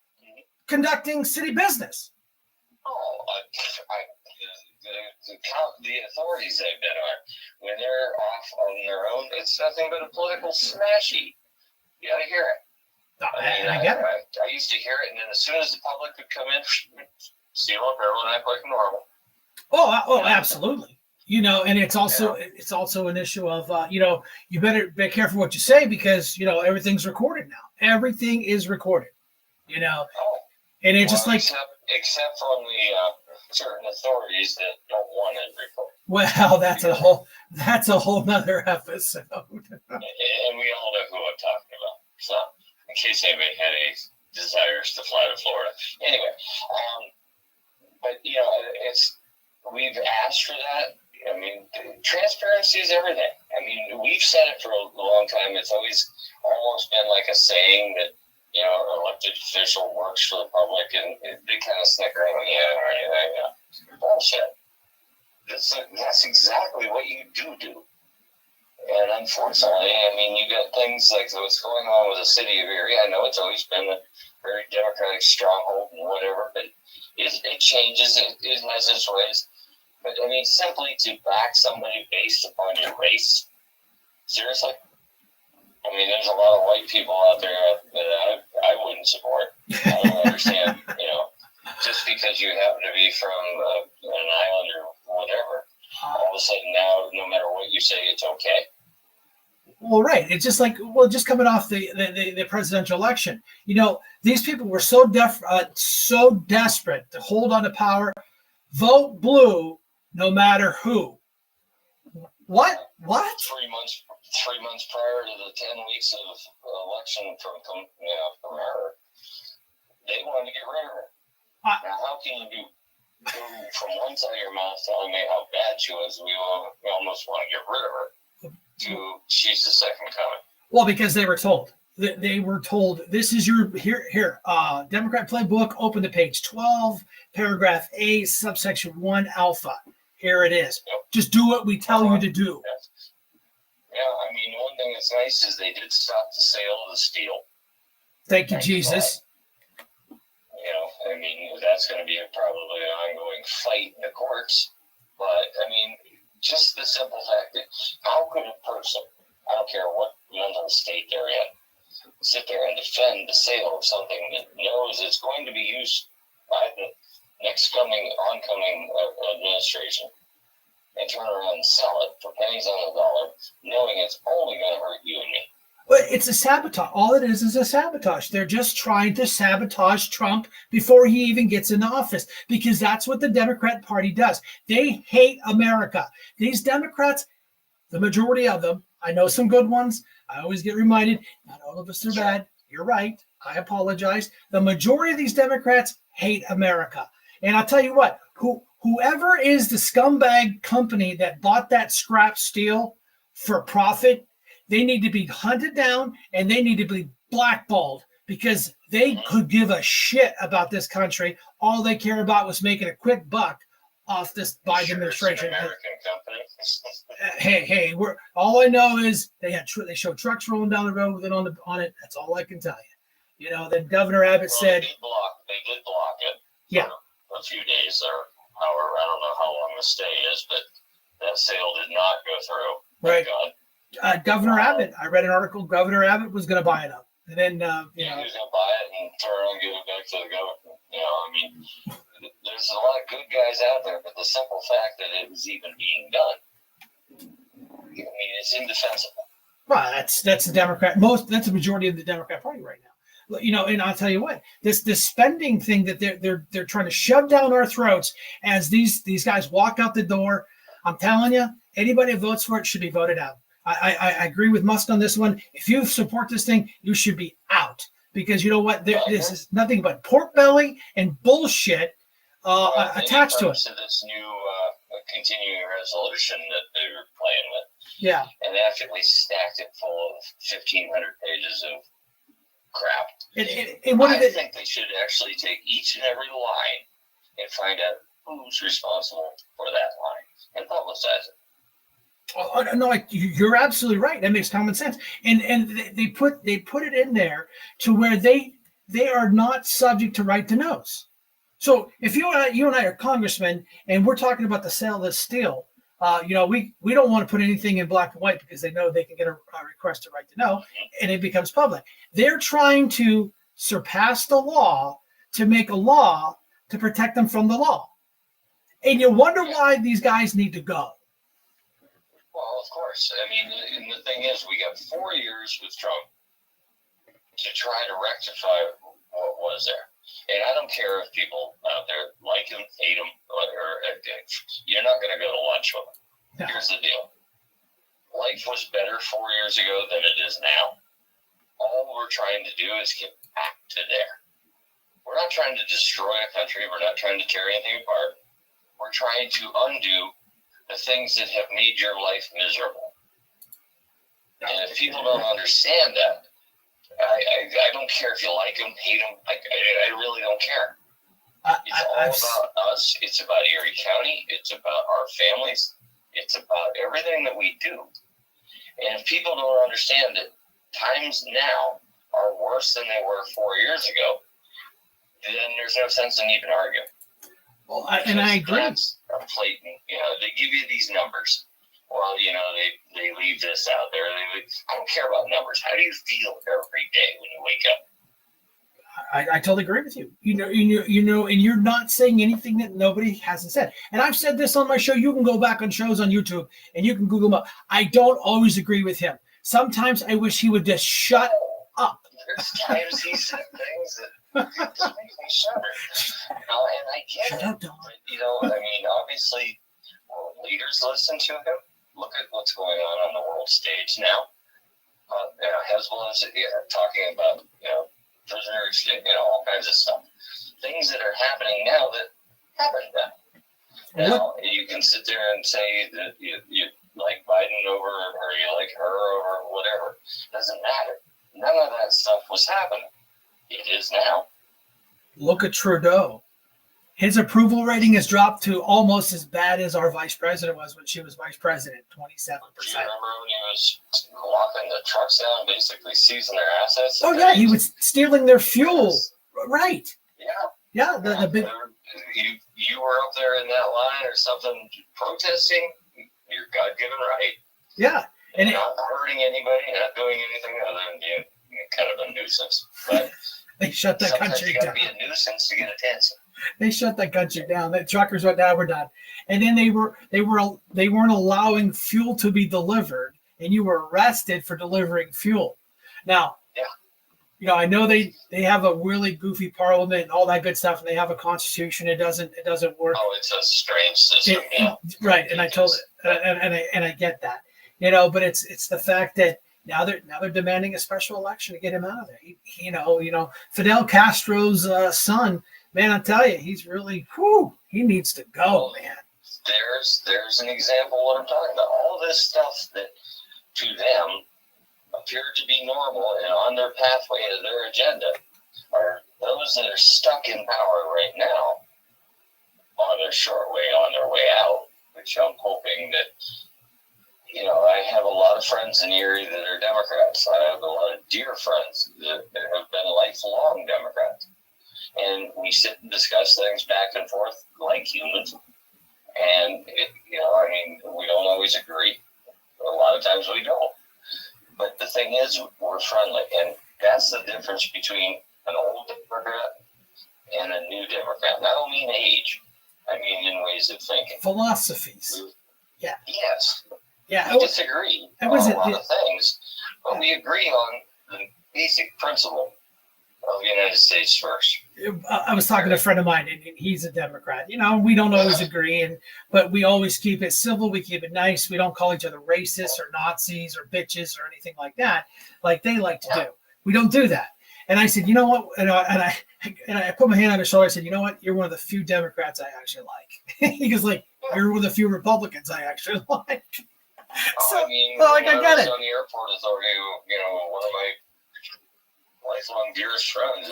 conducting city business. Oh, the authorities they've been on, when they're off on their own, it's nothing but a political smashy. You gotta hear it. I get it. I used to hear it, and then as soon as the public would come in, seal up, everyone act like normal. Oh, absolutely. You know, and it's also an issue of you know, you better be careful what you say, because, you know, everything's recorded now. Everything is recorded. You know, and it's just like except from the certain authorities that don't want it recorded. Well, that's a whole nother episode. And we all know who I'm talking about. So, in case anybody had any desires to fly to Florida. Anyway, but, you know, we've asked for that. I mean, transparency is everything. I mean, we've said it for a long time. It's always almost been like a saying that, you know, an elected official works for the public, and they kind of snicker and yeah. Bullshit. That's exactly what you do. And unfortunately, I mean, you got things like what's going on with the city of Erie. I know it's always been a very Democratic stronghold and whatever, but it changes. It has its ways. But, I mean, simply to back somebody based upon your race, seriously? I mean, there's a lot of white people out there that I wouldn't support. I don't understand, you know, just because you happen to be from an island or whatever, all of a sudden now, no matter what you say, it's okay. Well, right. It's just like, well, just coming off the presidential election. You know, these people were so desperate to hold on to power, vote blue, no matter who. What? 3 months prior to the 10 weeks of election from her, they wanted to get rid of her. Now, how can you go from one side of your mouth telling me how bad she was, we almost want to get rid of her, to she's the second coming? Well, because they were told. They were told, this is your, here, Democrat playbook, open to page 12, paragraph A, subsection 1, alpha. Here it is. Yep. Just do what we tell you to do. Yeah, I mean, one thing that's nice is they did stop the sale of the steel. Thank you, Jesus. You know, I mean, that's going to be probably an ongoing fight in the courts. But, I mean, just the simple fact that how could a person, I don't care what mental state they're in, sit there and defend the sale of something that knows it's going to be used by the oncoming administration, and turn around and sell it for pennies on the dollar, knowing it's only going to hurt you and me. But it's a sabotage. All it is a sabotage. They're just trying to sabotage Trump before he even gets into office, because that's what the Democrat Party does. They hate America. These Democrats, the majority of them, I know some good ones. I always get reminded, not all of us are bad. You're right. I apologize. The majority of these Democrats hate America. And I'll tell you what, whoever is the scumbag company that bought that scrap steel for profit, they need to be hunted down and they need to be blackballed, because they could give a shit about this country. All they care about was making a quick buck off this Biden administration. It's an American company. hey, all I know is they show trucks rolling down the road with it on it. That's all I can tell you. You know, then Governor Abbott said they did block it. Yeah. A few days, or however, I don't know how long the stay is, but that sale did not go through. Right. Governor Abbott, I read an article, Governor Abbott was going to buy it up. And then, he was going to buy it and turn around and give it back to the government. You know, I mean, there's a lot of good guys out there, but the simple fact that it was even being done, I mean, it's indefensible. Well, that's the Democrat, that's the majority of the Democrat Party right now. You know, and I'll tell you what, this spending thing that they're trying to shove down our throats as these guys walk out the door. I'm telling you, anybody who votes for it should be voted out. I agree with Musk on this one. If you support this thing, you should be out, because you know what? This is nothing but pork belly and bullshit attached to it. To this new continuing resolution that they were playing with. Yeah. And actually stacked it full of 1,500 pages of crap. I think they should actually take each and every line and find out who's responsible for that line and publicize it. Oh, no, you're absolutely right. That makes common sense. And they put it in there to where they are not subject to right to knows. So if you and I are congressmen and we're talking about the sale of this steel, you know, we don't want to put anything in black and white, because they know they can get a request to right to know, and it becomes public. They're trying to surpass the law to make a law to protect them from the law. And you wonder why these guys need to go. Well, of course. I mean, and the thing is, we got 4 years with Trump to try to rectify what was there. And I don't care if people out there like him, hate him, or you're not going to go to lunch with him. No. Here's the deal. Life was better 4 years ago than it is now. All we're trying to do is get back to there. We're not trying to destroy a country. We're not trying to tear anything apart. We're trying to undo the things that have made your life miserable. And if people don't understand that, I don't care if you like them, hate them. I really don't care. It's all about us. It's about Erie County. It's about our families. It's about everything that we do. And if people don't understand that times now are worse than they were 4 years ago, then there's no sense in even arguing. Well, and I agree. Inflating, you know, they give you these numbers. Well, you know, they leave this out there. I don't care about numbers. How do you feel every day when you wake up? I totally agree with you. You know, and you're not saying anything that nobody hasn't said. And I've said this on my show. You can go back on shows on YouTube and you can Google them up. I don't always agree with him. Sometimes I wish he would just shut up. There's times he said things that just make me shudder. And I get Shut it. up, Don. But, I mean, obviously, world leaders listen to him. Look at what's going on the world stage now. Hezbollah is talking about, prisoner exchange, all kinds of stuff. Things that are happening now that haven't been. Now, you can sit there and say that you like Biden over, or you like her over, whatever. Doesn't matter. None of that stuff was happening. It is now. Look at Trudeau. His approval rating has dropped to almost as bad as our vice president was when she was vice president, 27%. Do you remember when he was locking the trucks down, basically seizing their assets? Oh, yeah, he was stealing their fuel. Yes. Right. Yeah. The big... You were up there in that line or something protesting your God-given right. Yeah. And not hurting anybody, not doing anything other than being kind of a nuisance. But they shut that country down. You got to be a nuisance to get attention. They shut that country down. The truckers went down. We're done. And then they weren't allowing fuel to be delivered, and you were arrested for delivering fuel. Now, I know they have a really goofy parliament and all that good stuff, and they have a constitution. It doesn't work. Oh, it's a strange system. Right, and I told it, and I get that. But it's the fact that now they're demanding a special election to get him out of there. Fidel Castro's son. Man, I tell you, he's really, he needs to go, man. There's an example of what I'm talking about. All this stuff that to them appeared to be normal and on their pathway to their agenda are those that are stuck in power right now on their way out, which I'm hoping that, I have a lot of friends in Erie that are Democrats. I have a lot of dear friends that have been lifelong Democrats. And we sit and discuss things back and forth like humans. And, we don't always agree. A lot of times we don't. But the thing is, we're friendly. And that's the difference between an old Democrat and a new Democrat. And I don't mean age. I mean in ways of thinking. Philosophies. Yeah. Yes. Yeah. We disagree on a lot of things, but we agree on the basic principle of the United States first. I was talking to a friend of mine, and he's a Democrat. We don't always agree, but we always keep it civil. We keep it nice. We don't call each other racists or Nazis or bitches or anything like that, like they like to do. We don't do that. And I said, you know what? And I put my hand on his shoulder. I said, you know what? You're one of the few Democrats I actually like. He goes, you're one of the few Republicans I actually like. So, I get it. On the airport authority, one of my lifelong dearest friends.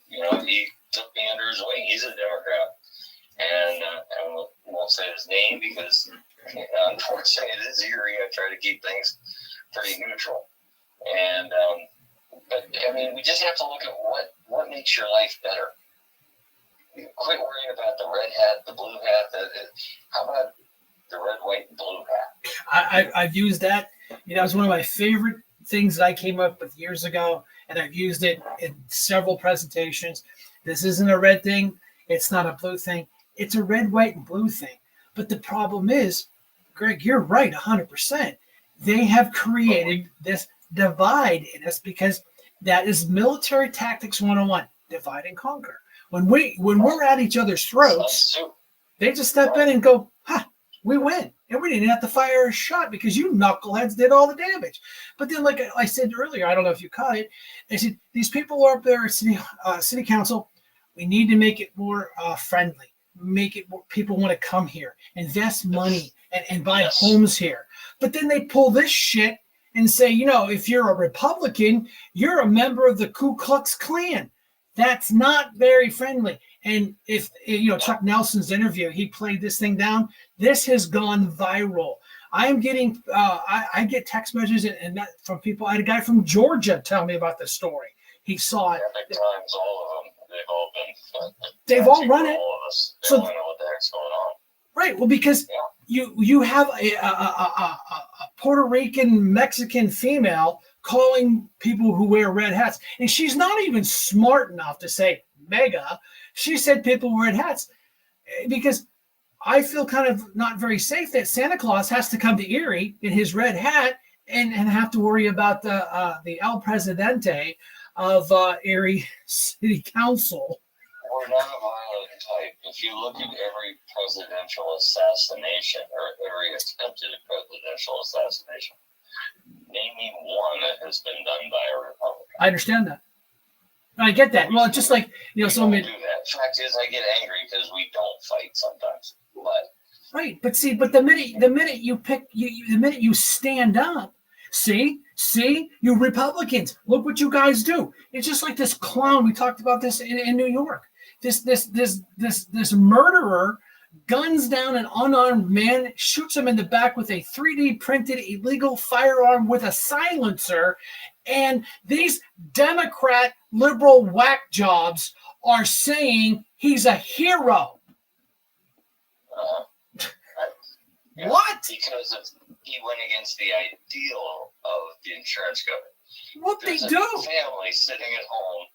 He took me under his wing. He's a Democrat, and I won't say his name because, unfortunately, it is Erie. I try to keep things pretty neutral, and but we just have to look at what makes your life better. Quit worrying about the red hat, the blue hat. How about the red, white, and blue hat? I've used that. It's one of my favorite things that I came up with years ago, and I've used it in several presentations. This isn't a red thing. It's not a blue thing. It's a red, white, and blue thing. But the problem is, Greg, you're right, 100%. They have created this divide in us because that is military tactics 101, divide and conquer. When we're at each other's throats, they just step in and go, we win. And we didn't have to fire a shot because you knuckleheads did all the damage. But then, like I said earlier, I don't know if you caught it, I said, these people are up there at city council. We need to make it more friendly, make it more people want to come here, invest money and buy homes here. But then they pull this shit and say, if you're a Republican, you're a member of the Ku Klux Klan. That's not very friendly. And if, Chuck Nelson's interview, he played this thing down. This has gone viral. I'm getting, I get text messages and that from people. I had a guy from Georgia tell me about this story. He saw it. Epic times, all of them. They've all run it. All of us. They So, don't know what the heck's going on. Right. Well, because you have a Puerto Rican Mexican female calling people who wear red hats, and she's not even smart enough to say mega. She said people wear red hats because I feel kind of not very safe that Santa Claus has to come to Erie in his red hat and have to worry about the El Presidente of Erie City Council. We're not a violent type. If you look at every presidential assassination or every attempted presidential assassination, name me one that has been done by a Republican. I understand that. I get that. Well, it's just like, so do that. Fact is, I get angry because we don't fight sometimes. But right, but see, but the minute you pick, the minute you stand up, see, you Republicans, look what you guys do. It's just like this clown. We talked about this in New York. This murderer guns down an unarmed man, shoots him in the back with a 3D printed illegal firearm with a silencer, and these Democrat liberal whack jobs are saying he's a hero. What? Because he went against the ideal of the insurance company. What There's they a do? family sitting at home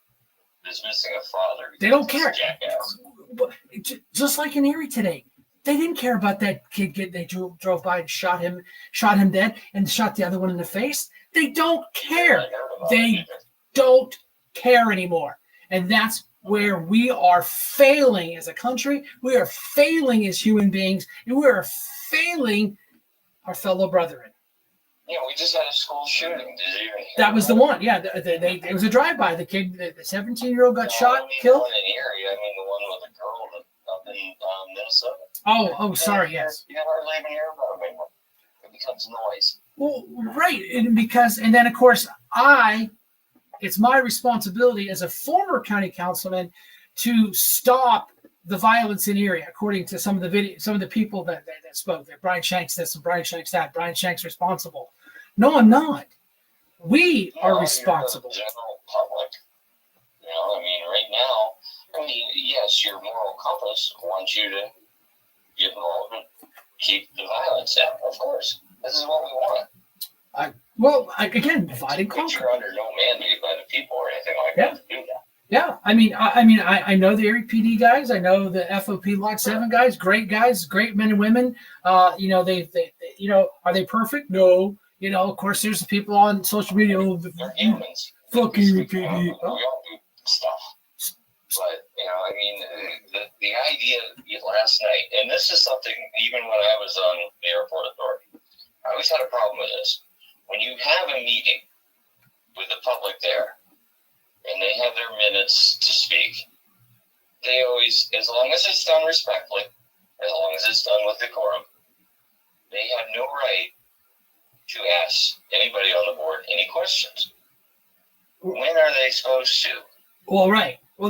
is missing a father. They don't care. Jackass. Just like in Erie today, they didn't care about that kid. They drove by and shot him dead, and shot the other one in the face. They don't care. They don't care anymore, and that's where we are failing as a country. We are failing as human beings, and we are failing our fellow brethren. Yeah, we just had a school shooting. Did you even hear That was the one. Yeah, it was a drive-by. The kid, the 17-year-old got shot, killed. The one in Erie. I mean, the one with the girl up in Minnesota. Oh, sorry, yes. You hardly even hear about it anymore. It becomes noise. Well, right, and then of course it's my responsibility as a former county councilman to stop the violence in Erie, according to some of the people that spoke. That Brian Shank's this and Brian Shank's that. Brian Shank's responsible. No, I'm not. We are responsible. The general public. I mean, right now, yes, your moral compass wants you to get involved and keep the violence down. Of course, this is what we want. Again, divide and conquer. You're under no mandate by the people or anything like that to do that. Yeah, I know the Erie PD guys. I know the FOP Lot 7 guys. Great guys, great men and women. They are they perfect? No. Of course, there's the people on social media. They're humans. Fuck Erie PD. We all do stuff. But the idea last night, and this is something even when I was on the airport authority, I always had a problem with this. When you have a meeting with the public there, and they have their minutes to speak, they always, as long as it's done respectfully, as long as it's done with decorum, they have no right to ask anybody on the board any questions. When are they supposed to? Well, right. Well,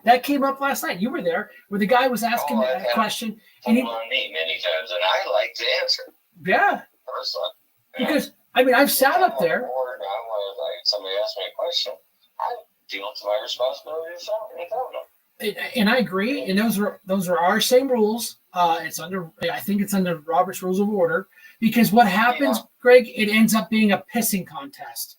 that came up last night. You were there, where the guy was asking a question, and on me many times, and I like to answer. Yeah. Personally, because I've sat up there. Somebody asked me a question, I feel it's my responsibility to tell them. And I agree. And those are our same rules. I think it's under Robert's Rules of Order, because what happens, Greg, it ends up being a pissing contest,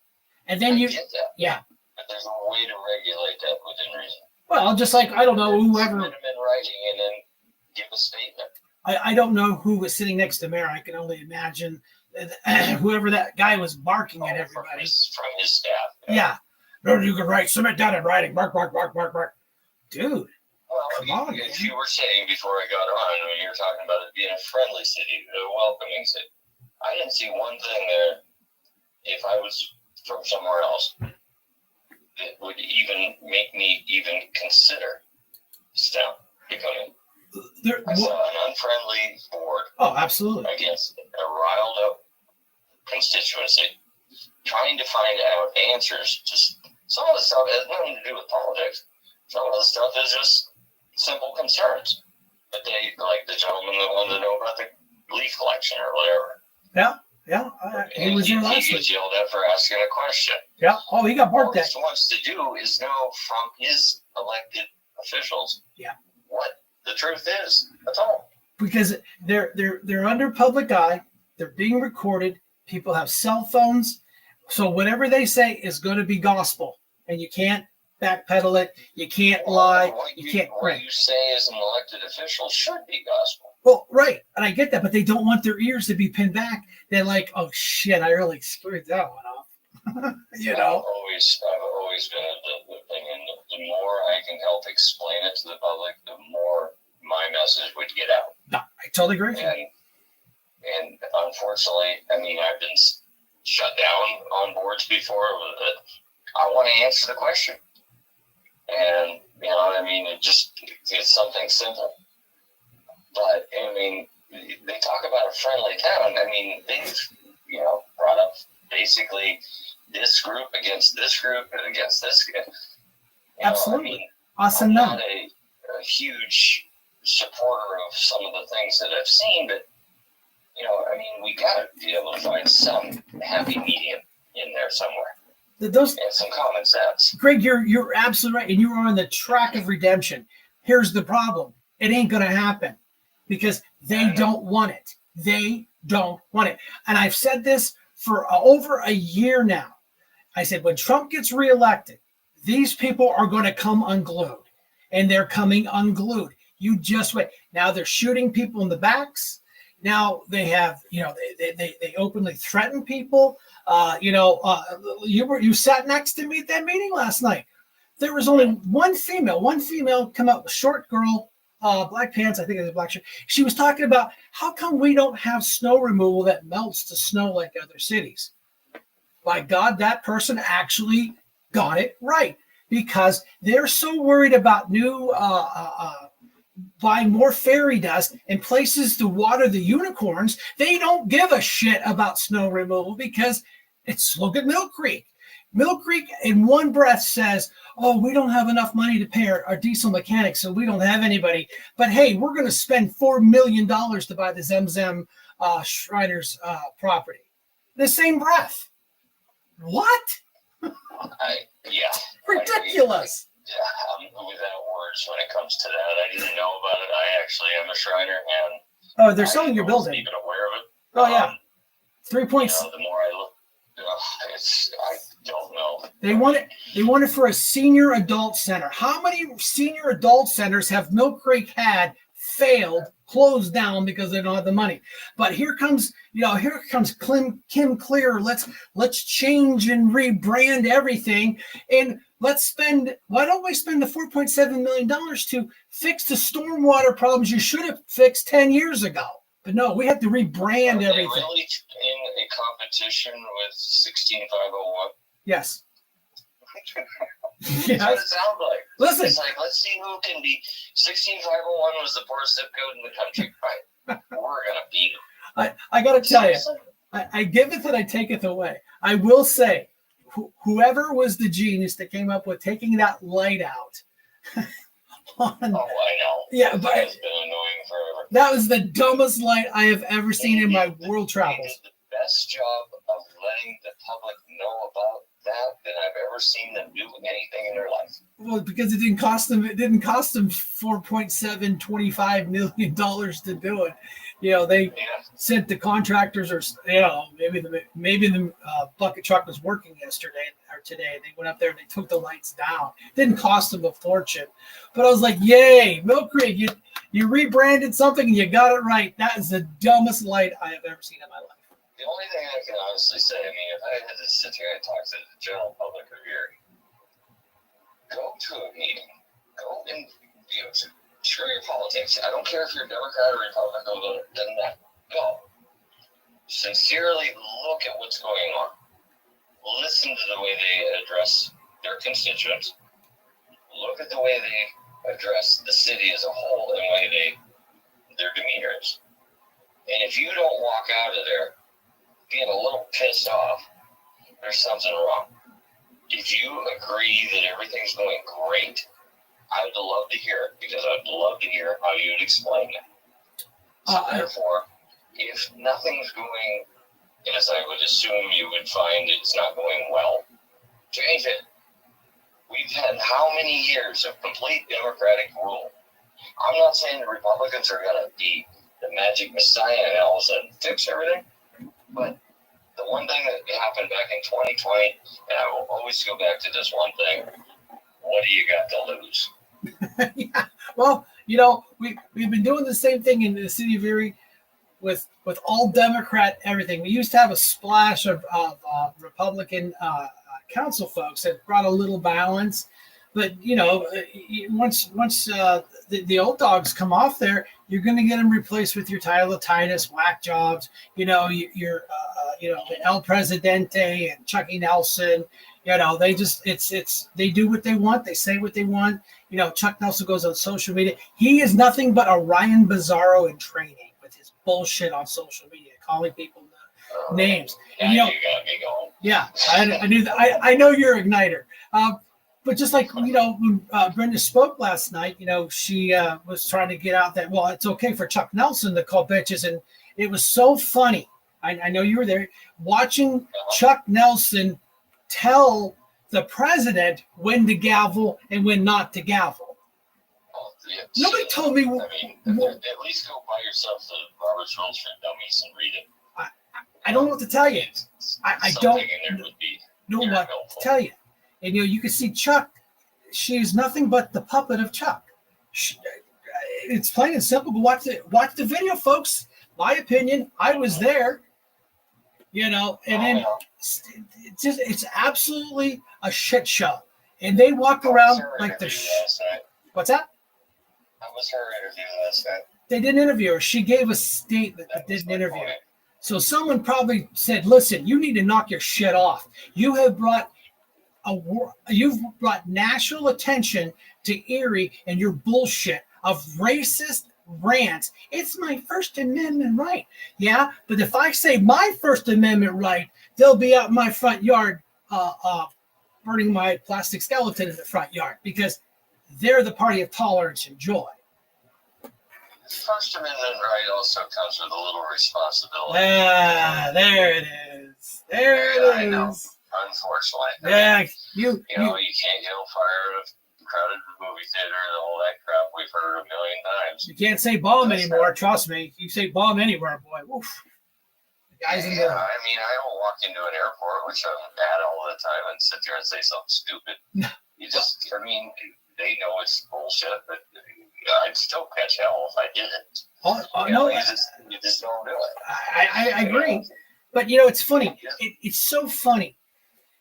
and then I get that. Yeah. But there's a way to regulate that within reason. Well, just like, I don't know, whoever. Submit them in writing and then give a statement. I don't know who was sitting next to Mayor. I can only imagine whoever that guy was barking at everybody. From his staff. Yeah. No, you can write, submit that in writing. Bark, bark, bark, bark, bark. Dude. Well, come on, if you were saying before I got on, when you were talking about it being a friendly city, a welcoming city, I didn't see one thing there, if I was from somewhere else, that would even make me even consider becoming. I saw an unfriendly board. Oh, absolutely. Against a riled up constituency, trying to find out answers to some of the stuff has nothing to do with politics. Some of the stuff is just simple concerns. But they, like the gentleman that wanted to know about the leaf collection or whatever. Yeah. He was here last week. He gets yelled at for asking a question. Yeah. Oh, he got barked at. All he wants to do is know from his elected officials what the truth is. That's all. Because they're under public eye. They're being recorded. People have cell phones. So whatever they say is going to be gospel. And you can't backpedal it. You can't lie. You can't What you say as an elected official should be gospel. Well, right, and I get that, but they don't want their ears to be pinned back. They're like, "Oh shit, I really screwed that one up." You know. I've always been of the opinion that the more I can help explain it to the public, the more my message would get out. No, I totally agree. And unfortunately, I mean, I've been shut down on boards before, but I want to answer the question. And, you know, I mean, it's something simple. But, I mean, they talk about a friendly town. I mean, they've, you know, brought up basically this group against this group and against this. Absolutely. I mean, Awesome. I'm not a huge supporter of some of the things that I've seen, but, you know, I mean, we got to be able to find some happy medium in there somewhere. And some common sense. Greg, you're absolutely right, and you are on the track of redemption. Here's the problem: it ain't gonna happen because they don't want it. They don't want it, and I've said this for over a year now. I said when Trump gets reelected, these people are going to come unglued, and they're coming unglued. You just wait. Now they're shooting people in the backs. Now they have, you know, they openly threaten people. You sat next to me at that meeting last night. There was only one female come up, short girl, black pants, I think it was a black shirt. She was talking about how come we don't have snow removal that melts the snow like other cities. By God, that person actually got it right because they're so worried about new buying more fairy dust and places to water the unicorns. They don't give a shit about snow removal because look at Mill Creek. Mill Creek in one breath says, "Oh, we don't have enough money to pay our diesel mechanics, so we don't have anybody. But hey, we're going to spend $4 million to buy the Zemzem Shriners property." The same breath. What? Ridiculous. I'm without words when it comes to that. I didn't know about it. I actually am a Shriner, and they're selling your building. Even aware of it. Oh yeah, 3 points. The more I look, I don't know. They want it. They want it for a senior adult center. How many senior adult centers have Mill Creek had failed, closed down because they don't have the money? But here comes Kim Clear. Let's change and rebrand everything, and why don't we spend the $4.7 million to fix the stormwater problems you should have fixed 10 years ago? But no, we have to rebrand everything. Are they really in a competition with 16501? Yes. That's what it sounds like. Listen. It's like, let's see who can be. 16501 was the poorest zip code in the country. Right. We're going to beat them. I got to tell you, I giveth and I taketh away. I will say, whoever was the genius that came up with taking that light out. I know. Yeah, but it's been annoying forever. That was the dumbest light I have ever seen in my world travels. They did the best job of letting the public know about that than I've ever seen them do anything in their life. Well, because it didn't cost them $4.725 million to do it. You know, they sent the contractors, or maybe the bucket truck was working yesterday or today. They went up there and they took the lights down. It didn't cost them a fortune, but I was like, "Yay, Mill Creek! You rebranded something and you got it right." That is the dumbest light I have ever seen in my life. The only thing I can honestly say, I mean, if I had to sit here and talk to the general public of Erie, go to a meeting, go and screw your politics. I don't care if you're Democrat or Republican, doesn't matter. Go. Sincerely look at what's going on. Listen to the way they address their constituents. Look at the way they address the city as a whole and the way their demeanor is. And if you don't walk out of there being a little pissed off, there's something wrong. If you agree that everything's going great, I would love to hear it, because I'd love to hear how you'd explain it. So therefore, if nothing's going as I would assume you would find it's not going well, change it. We've had how many years of complete Democratic rule? I'm not saying the Republicans are going to be the magic messiah and all of a sudden fix everything, but the one thing that happened back in 2020, and I will always go back to this one thing, what do you got to lose? Yeah. Well, we've been doing the same thing in the city of Erie with all Democrat everything. We used to have a splash of Republican council folks that brought a little balance, but once the old dogs come off there, you're going to get them replaced with your Tyler Titus whack jobs. Your the El Presidente and Chucky Nelson. They just they do what they want. They say what they want. Chuck Nelson goes on social media. He is nothing but a Ryan Bizarro in training with his bullshit on social media, calling people names. And you got me going. yeah, I knew that. I know you're an igniter. But just like when Brenda spoke last night, she was trying to get out that it's okay for Chuck Nelson to call bitches, and it was so funny. I know you were there watching Chuck Nelson tell the president when to gavel and when not to gavel. Nobody told me. At least go buy yourself the Robert's Rules for Dummies and read it. I don't know what to tell you. I don't know what to tell you. And you can see Chuck. She's nothing but the puppet of Chuck. It's plain and simple. But watch the video, folks. My opinion. I was there. And then it's absolutely a shit show. And they walk around like the. What's that? How was her interview last night? They didn't interview her. She gave a statement but didn't interview her. So someone probably said, "Listen, you need to knock your shit off. You've brought national attention to Erie and your bullshit of racist rants. It's my First Amendment right. Yeah, but if I say my First Amendment right, they'll be out in my front yard burning my plastic skeleton in the front yard because they're the party of tolerance and joy." First Amendment right also comes with a little responsibility. There it is. I know. Unfortunately. Yeah, you can't yell fire at a crowded movie theater and all that crap we've heard a million times. You can't say bomb anymore. Trust me. You say bomb anywhere, boy. Oof. The guys in there. I mean, I don't walk into an airport, which I'm at all the time, and sit there and say something stupid. They know it's bullshit, but I'd still catch hell if I did it. No, you just don't do it. I agree. But it's funny. It's so funny,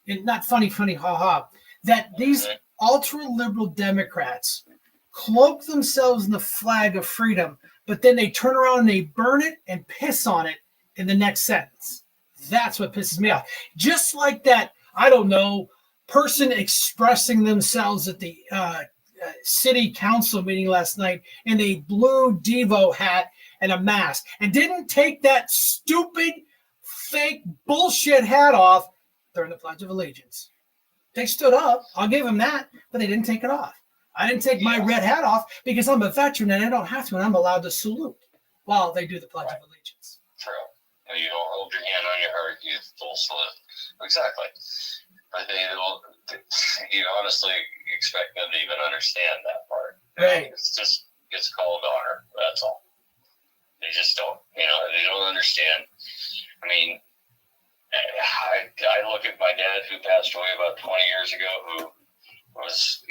and not funny, haha, that these ultra-liberal Democrats cloak themselves in the flag of freedom, but then they turn around and they burn it and piss on it in the next sentence. That's what pisses me off. Just like that, I don't know, person expressing themselves at the city council meeting last night in a blue Devo hat and a mask and didn't take that stupid, fake bullshit hat off during the Pledge of Allegiance. They stood up. I'll give them that, but they didn't take it off. I didn't take my red hat off because I'm a veteran and I don't have to, and I'm allowed to salute while they do the Pledge of Allegiance. True. And you don't hold your hand on your heart, you full salute. Exactly. But you honestly expect them to even understand that part. Right. It's called honor. That's all. They just don't. They don't understand. I mean, I look at my dad who passed away about 20 years ago, who was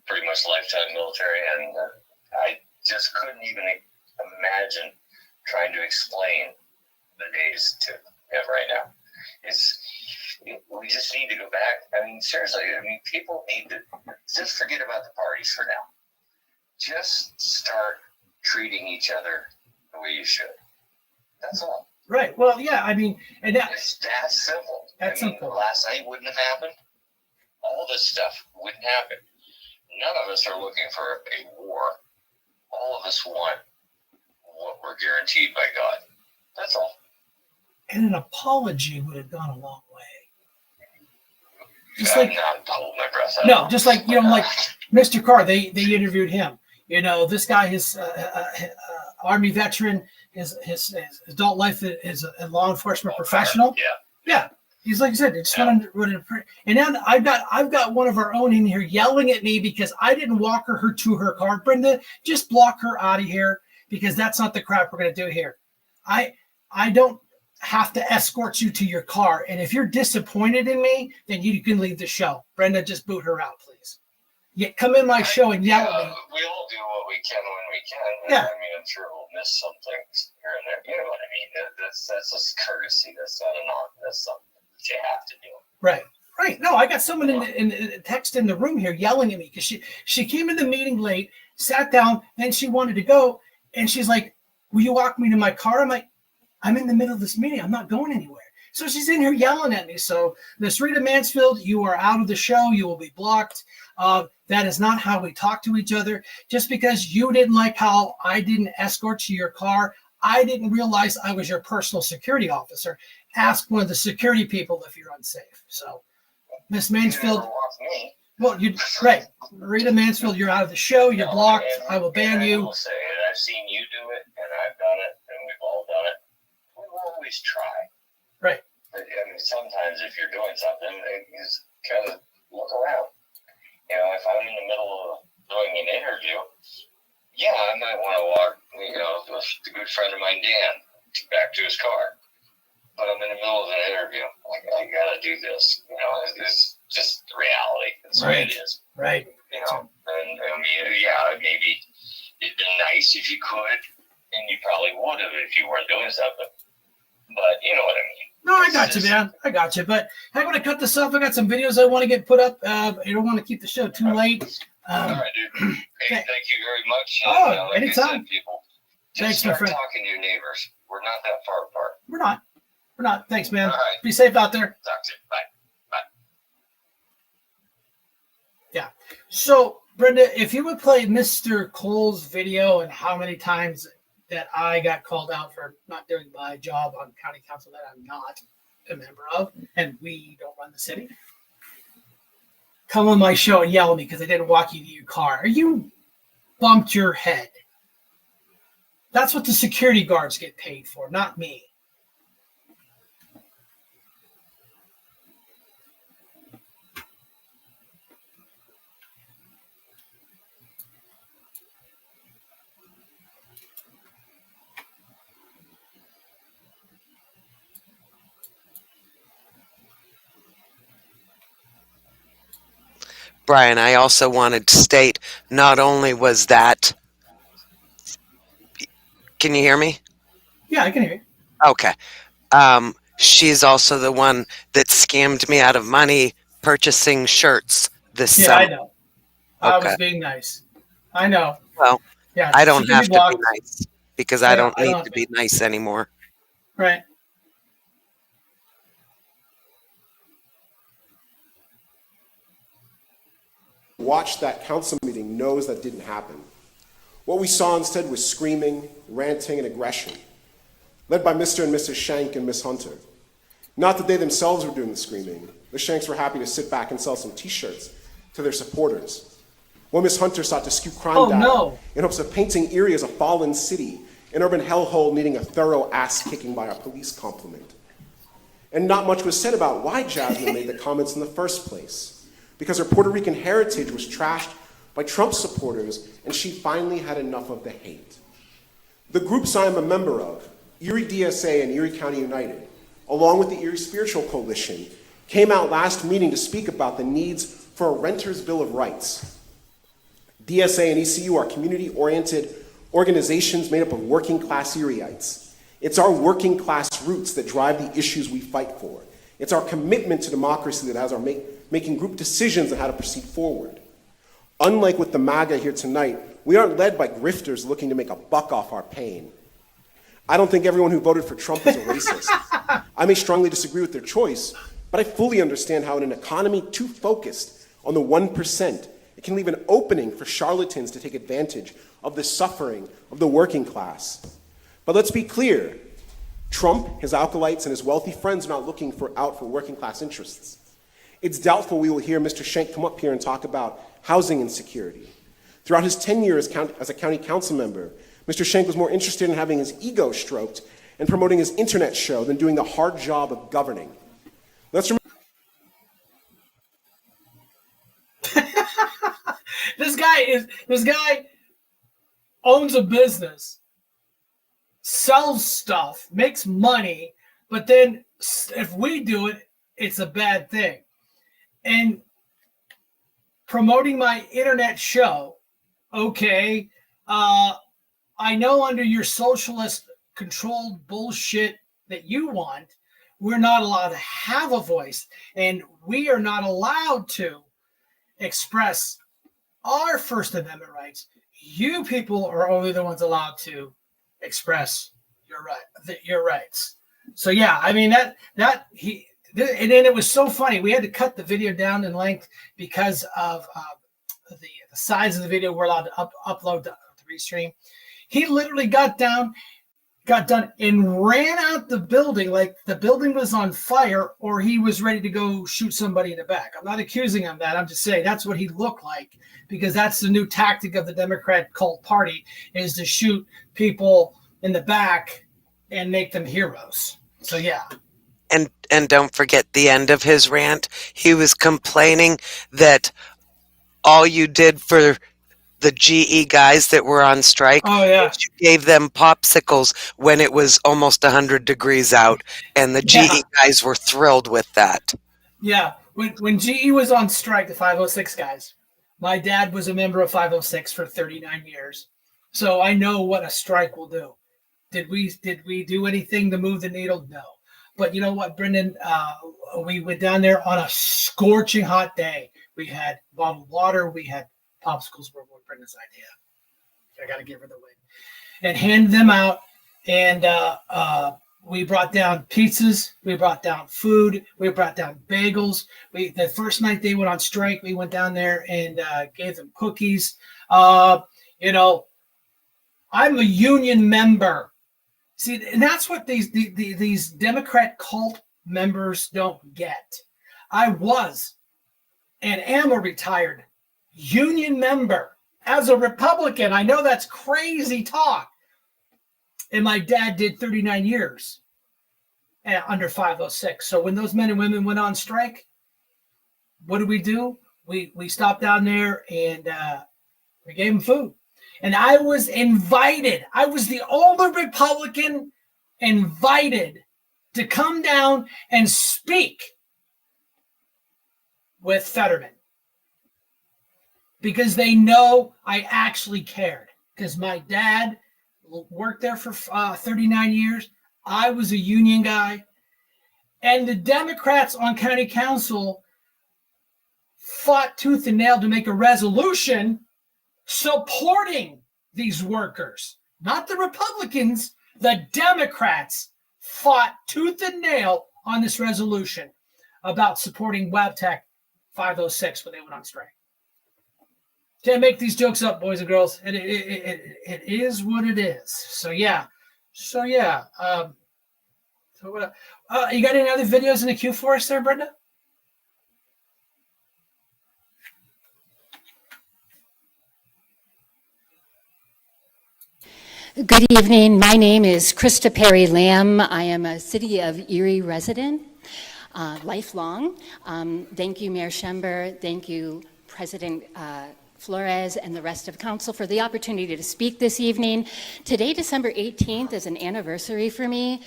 pretty much lifetime military, and I just couldn't even imagine trying to explain the days to him right now. We just need to go back. I mean, seriously, people need to just forget about the parties for now. Just start treating each other the way you should. That's all. Right. Well, yeah, and it's that simple. Simple. Last night wouldn't have happened. All this stuff wouldn't happen. None of us are looking for a war. All of us want what we're guaranteed by God. That's all. And an apology would have gone a long way. Just like not hold my breath. No, just like like Mr. Carr, they interviewed him. This guy is Army veteran. His adult life is a law enforcement professional. Yeah. He's like I said, they just wanted to, and now I've got one of our own in here yelling at me because I didn't walk her to her car. Brenda, just block her out of here because that's not the crap we're gonna do here. I don't have to escort you to your car, and if you're disappointed in me, then you can leave the show. Brenda, just boot her out, please. You come in my show and yell at me. We all do what we can when we can. Yeah. I mean, I'm sure we'll miss some things here and there. You know what I mean? That's just courtesy. That's not that's something that you have to do. Right. Right. No, I got someone in text in the room here yelling at me because she came in the meeting late, sat down, and she wanted to go. And she's like, will you walk me to my car? I'm like, I'm in the middle of this meeting. I'm not going anywhere. So she's in here yelling at me. So Miss Rita Mansfield, you are out of the show. You will be blocked. That is not how we talk to each other. Just because you didn't like how I didn't escort you to your car, I didn't realize I was your personal security officer. Ask one of the security people if you're unsafe. So Miss Mansfield, well, you right. Rita Mansfield, you're out of the show. You're blocked. I will ban you. I will say it. I've seen you do it, and I've done it, and we've all done it. We'll always try. Right. But, I mean, sometimes if you're doing something, you just kind of look around. You know, if I'm in the middle of doing an interview, yeah, I might want to walk, with a good friend of mine, Dan, back to his car. But I'm in the middle of an interview. I got to do this. It's just the reality. That's the way it is. Right. And I mean, yeah, maybe it'd been nice if you could, and you probably would have if you weren't doing something. But you know what I mean. No, I got you, man. I got you. But I'm going to cut this off. I got some videos I want to get put up. I don't want to keep the show too late. All right, dude. Hey, thank you very much. Like anytime. I said, people, Thanks, my friend. talking to your neighbors. We're not that far apart. We're not. Thanks, man. All right. Be safe out there. Talk to you. Bye. Yeah. So, Brenda, if you would play Mr. Cole's video and how many times that I got called out for not doing my job on county council that I'm not a member of, and we don't run the city. Come on my show and yell at me because I didn't walk you to your car. You bumped your head. That's what the security guards get paid for, not me. Brian, I also wanted to state not only was that. Can you hear me? Yeah, I can hear you. Okay. She's also the one that scammed me out of money purchasing shirts this summer. I know. I was being nice. I know. Well, yeah, I don't have to be nice because I don't need to be nice anymore. Right. Watched that council meeting knows that didn't happen. What we saw instead was screaming, ranting, and aggression, led by Mr. and Mrs. Shank and Miss Hunter. Not that they themselves were doing the screaming. The Shanks were happy to sit back and sell some t-shirts to their supporters. While Miss Hunter sought to scoop crime data in hopes of painting Erie as a fallen city, an urban hellhole needing a thorough ass-kicking by a police complement. And not much was said about why Jasmine made the comments in the first place. Because her Puerto Rican heritage was trashed by Trump supporters, and she finally had enough of the hate. The groups I am a member of, Erie DSA and Erie County United, along with the Erie Spiritual Coalition, came out last meeting to speak about the needs for a Renter's Bill of Rights. DSA and ECU are community-oriented organizations made up of working-class Erieites. It's our working-class roots that drive the issues we fight for. It's our commitment to democracy that has our making group decisions on how to proceed forward. Unlike with the MAGA here tonight, we aren't led by grifters looking to make a buck off our pain. I don't think everyone who voted for Trump is a racist. I may strongly disagree with their choice, but I fully understand how in an economy too focused on the 1%, it can leave an opening for charlatans to take advantage of the suffering of the working class. But let's be clear, Trump, his acolytes, and his wealthy friends are not looking out for working class interests. It's doubtful we will hear Mr. Shank come up here and talk about housing insecurity. Throughout his tenure as a county council member, Mr. Shank was more interested in having his ego stroked and promoting his internet show than doing the hard job of governing. Let's remember. This guy owns a business, sells stuff, makes money, but then if we do it, it's a bad thing. And promoting my internet show. Okay. I know under your socialist controlled bullshit that you want, we're not allowed to have a voice, and we are not allowed to express our First Amendment rights. You people are only the ones allowed to express your rights. So yeah, I mean and then it was so funny. We had to cut the video down in length because of the size of the video we're allowed to upload to restream. He literally got done, and ran out the building like the building was on fire or he was ready to go shoot somebody in the back. I'm not accusing him of that. I'm just saying that's what he looked like, because that's the new tactic of the Democrat cult party, is to shoot people in the back and make them heroes. So yeah. And don't forget the end of his rant. He was complaining that all you did for the GE guys that were on strike, you gave them popsicles when it was almost 100 degrees out, and the GE guys were thrilled with that. Yeah, when GE was on strike, the 506 guys, my dad was a member of 506 for 39 years, so I know what a strike will do. Did we do anything to move the needle? No. But you know what, Brendan? We went down there on a scorching hot day. We had bottled water. We had popsicles, were Brendan's idea. I got to give her the win. And hand them out. And we brought down pizzas. We brought down food. We brought down bagels. The first night they went on strike, we went down there and gave them cookies. I'm a union member. See, and that's what these Democrat cult members don't get. I was and am a retired union member. As a Republican, I know that's crazy talk. And my dad did 39 years under 506. So when those men and women went on strike, what did we do? We stopped down there and we gave them food. And I was invited. I was the older Republican invited to come down and speak with Fetterman, because they know I actually cared. Because my dad worked there for 39 years. I was a union guy. And the Democrats on county council fought tooth and nail to make a resolution supporting these workers. Not the Republicans, the Democrats fought tooth and nail on this resolution about supporting Wabtec 506 when they went on strike. Can't make these jokes up, boys and girls. It is what it is. So yeah. You got any other videos in the queue for us there, Brenda? Good evening. My name is Krista Perry Lamb. I am a City of Erie resident, lifelong. Thank you, Mayor Schember. Thank you, President Flores, and the rest of council for the opportunity to speak this evening. Today, December 18th, is an anniversary for me.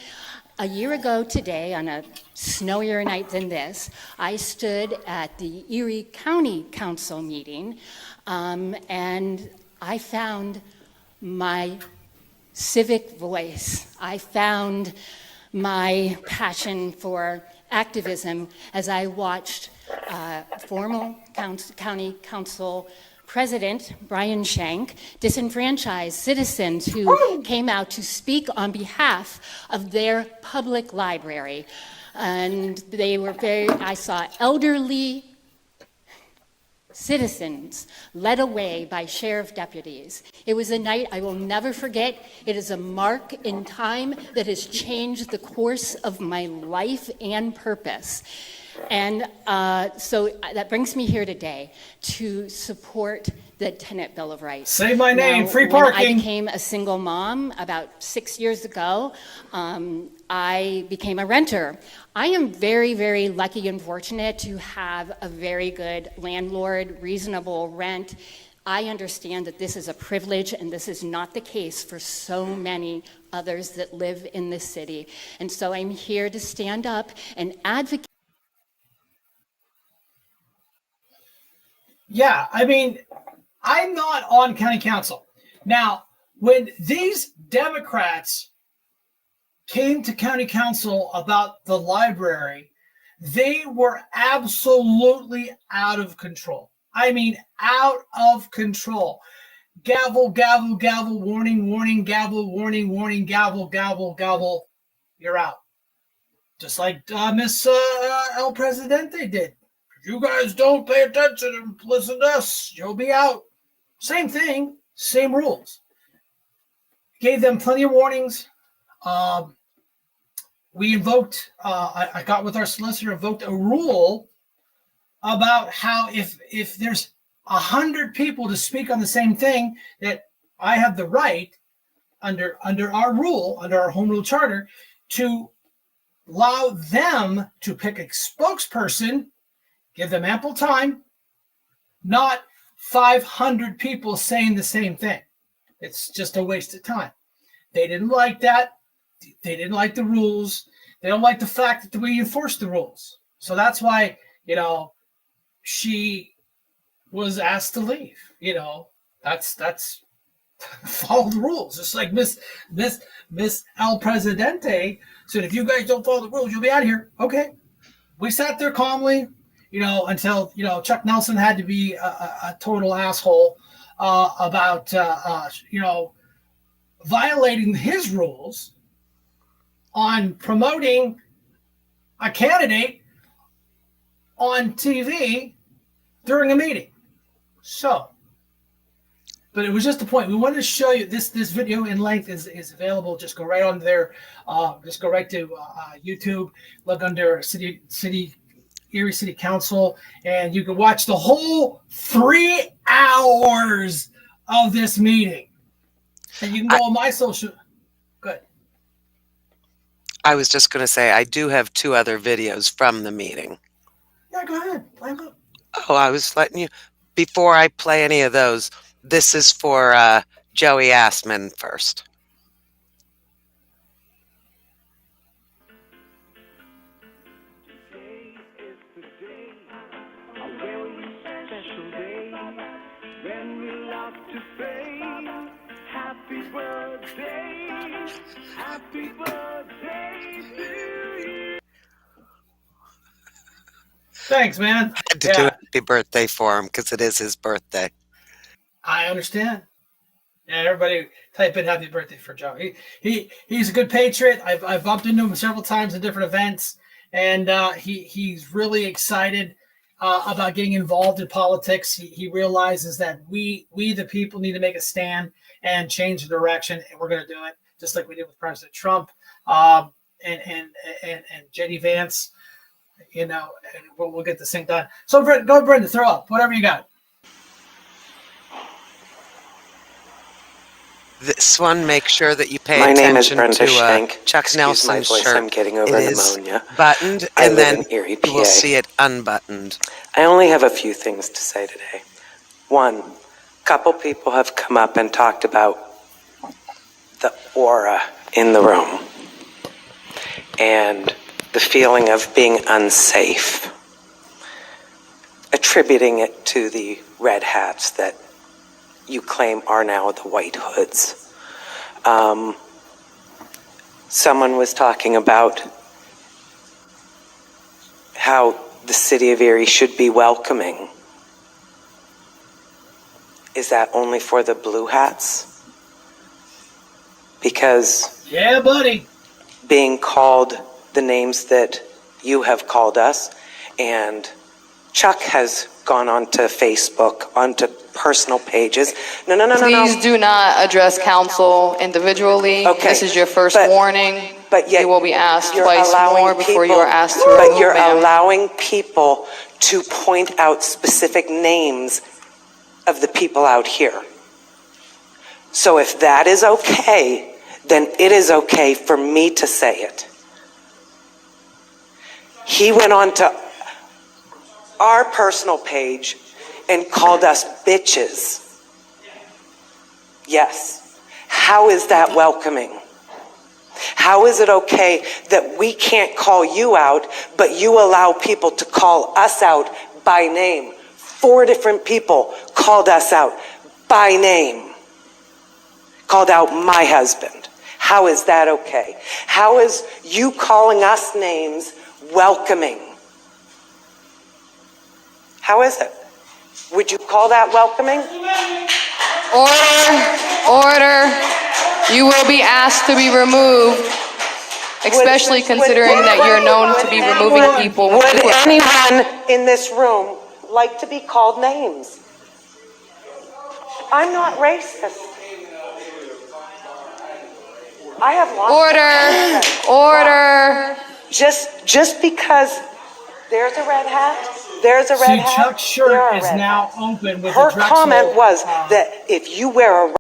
A year ago today, on a snowier night than this, I stood at the Erie County Council meeting, and I found my civic voice. I found my passion for activism as I watched former county council President Brian Shank disenfranchise citizens who came out to speak on behalf of their public library. And they were I saw elderly citizens led away by sheriff deputies. It was a night I will never forget. It is a mark in time that has changed the course of my life and purpose. And so that brings me here today to support the Tenant Bill of Rights. Say my name, free when parking. I became a single mom about 6 years ago, I became a renter. I am very, very lucky and fortunate to have a very good landlord, reasonable rent. I understand that this is a privilege, and this is not the case for so many others that live in this city. And so I'm here to stand up and advocate. Yeah, I mean, I'm not on county council. Now, when these Democrats came to county council about the library, they were absolutely out of control. I mean, out of control. Gavel, gavel, gavel, warning, warning, gavel, warning, warning, gavel, gavel, gavel. You're out. Just like Miss El Presidente did. If you guys don't pay attention and listen to us, you'll be out. Same thing, same rules. Gave them plenty of warnings. We invoked, I got with our solicitor, invoked a rule about how if there's 100 people to speak on the same thing, that I have the right under our rule, under our home rule charter, to allow them to pick a spokesperson, give them ample time, not 500 people saying the same thing. It's just a waste of time. They didn't like that. They didn't like the rules. They don't like the fact that we enforce the rules. So that's why, she was asked to leave. That's follow the rules. Just like Miss El Presidente said, if you guys don't follow the rules, you'll be out of here. Okay. We sat there calmly, until, Chuck Nelson had to be a total asshole about, violating his rules on promoting a candidate on TV during a meeting. So, but it was just the point. We wanted to show you this video in length is available. Just go right on there. Just go right to YouTube. Look under Erie City Council, and you can watch the whole 3 hours of this meeting. And you can go on my social. Good. I was just going to say, I do have 2 other videos from the meeting. Yeah, go ahead. Play them up. Oh, I was letting you, before I play any of those, this is for Joey Assman first. Happy birthday to you. Thanks, man. I had to do a happy birthday for him because it is his birthday. I understand. And everybody type in happy birthday for Joe. He's a good patriot. I've bumped into him several times in different events, and he's really excited about getting involved in politics. He realizes that we the people need to make a stand and change the direction, and we're going to do it just like we did with President Trump and J.D. Vance. And we'll get this thing done. So go, Brenda, throw up whatever you got. This one, make sure that you pay My attention name is Brenda to Shank. Chuck Excuse Nelson's my voice, shirt. I'm getting over It is pneumonia. buttoned, I and live then in Erie, you PA. will see it unbuttoned. I only have a few things to say today. One, a couple people have come up and talked about the aura in the room and the feeling of being unsafe, attributing it to the red hats that you claim are now the white hoods. Someone was talking about how the city of Erie should be welcoming. Is that only for the blue hats? Because yeah, buddy, being called the names that you have called us, and Chuck has gone onto Facebook, onto personal pages. No. Please do not address council individually. Okay, this is your first warning. But yet you will be asked you're twice allowing more before people- you are asked to But remove, you're ma'am. allowing people to point out specific names of the people out here. So if that is okay, then it is okay for me to say it. He went on to our personal page and called us bitches. Yes. How is that welcoming? How is it okay that we can't call you out, but you allow people to call us out by name 4 different people called us out by name, called out my husband. How is that okay? How is you calling us names welcoming? How is it? Would you call that welcoming? Order. You will be asked to be removed, especially considering that you're known to be removing people. Would anyone in this room like to be called names? I'm not racist. I have lots Order. Just because there's a red hat, there's a red hat. Chuck's shirt is now open with her the Drexel, comment was that if you wear a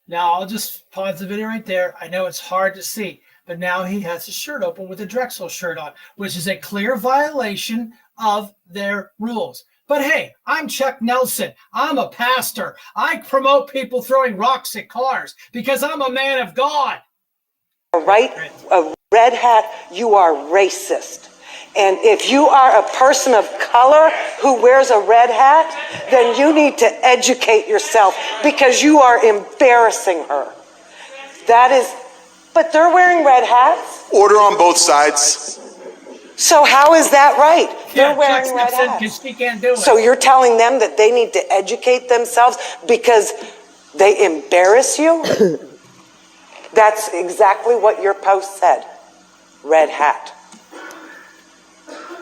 Now I'll just pause the video right there. I know it's hard to see, but now he has his shirt open with a Drexel shirt on, which is a clear violation of their rules. But hey, I'm Chuck Nelson. I'm a pastor. I promote people throwing rocks at cars because I'm a man of God. a red hat, you are racist. And if you are a person of color who wears a red hat, then you need to educate yourself because you are embarrassing her. But they're wearing red hats. Order on both sides. So how is that right? They're wearing red hats. Because she can't do it. So you're telling them that they need to educate themselves because they embarrass you? That's exactly what your post said. Red hat.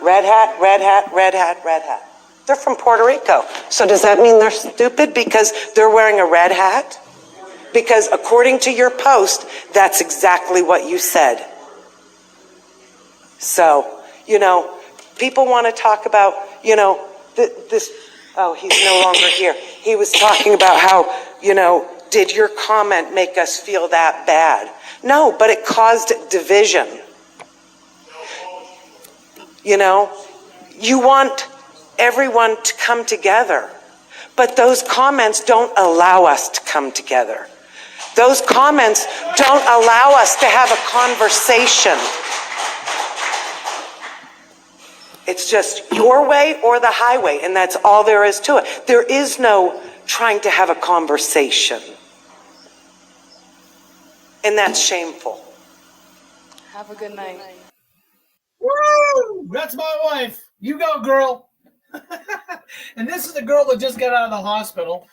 Red hat, red hat, red hat, red hat. They're from Puerto Rico. So does that mean they're stupid because they're wearing a red hat? Because according to your post, that's exactly what you said. So, people want to talk about, this, oh, he's no longer here. He was talking about how, did your comment make us feel that bad? No, but it caused division. You want everyone to come together, but those comments don't allow us to come together. Those comments don't allow us to have a conversation. It's just your way or the highway, and that's all there is to it. There is no trying to have a conversation. And that's shameful. Have a good night. Woo! That's my wife. You go, girl. And this is the girl that just got out of the hospital,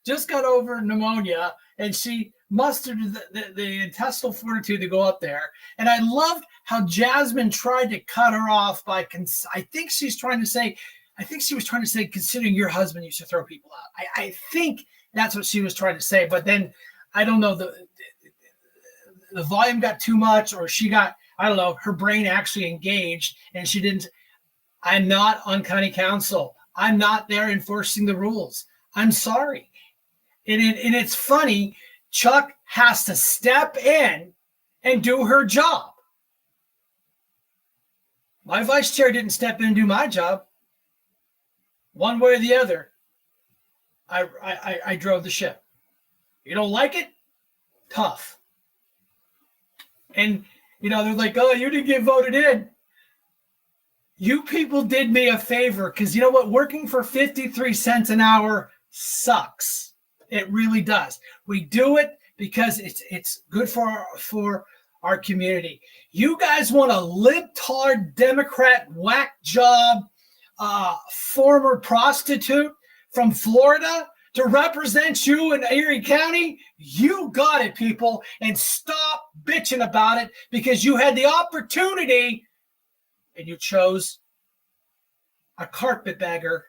just got over pneumonia, and she mustered the intestinal fortitude to go up there. And I loved how Jasmine tried to cut her off by, I think she was trying to say, considering your husband used to throw people out. I think that's what she was trying to say. But then, I don't know, the volume got too much, or she got, I don't know, her brain actually engaged, and she didn't. I'm not on county council. I'm not there enforcing the rules. I'm sorry. And it's funny, Chuck has to step in and do her job. My vice chair didn't step in and do my job. One way or the other, I drove the ship. You don't like it? Tough. And, they're like, oh, you didn't get voted in. You people did me a favor, because you know what? Working for 53 cents an hour sucks. It really does. We do it because it's good for our community. You guys want a libtard Democrat whack job former prostitute from Florida to represent you in Erie County? You got it, people, and stop bitching about it, because you had the opportunity and you chose a carpetbagger.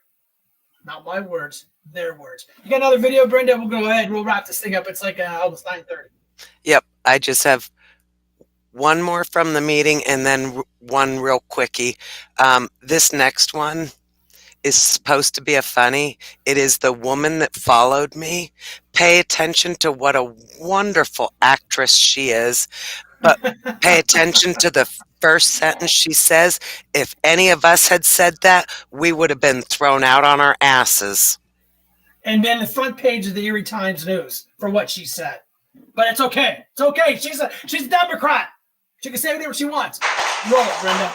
Not my words, their words. You got another video, Brenda? We'll go ahead. We'll wrap this thing up. It's like almost 9:30. Yep, I just have one more from the meeting and then one real quickie. This next one is supposed to be a funny. It is the woman that followed me. Pay attention to what a wonderful actress she is, but pay attention to the first sentence she says. If any of us had said that, we would have been thrown out on our asses. And then the front page of the Erie Times News for what she said. But it's okay. It's okay. She's a Democrat. She can say whatever she wants. Roll it, Brenda.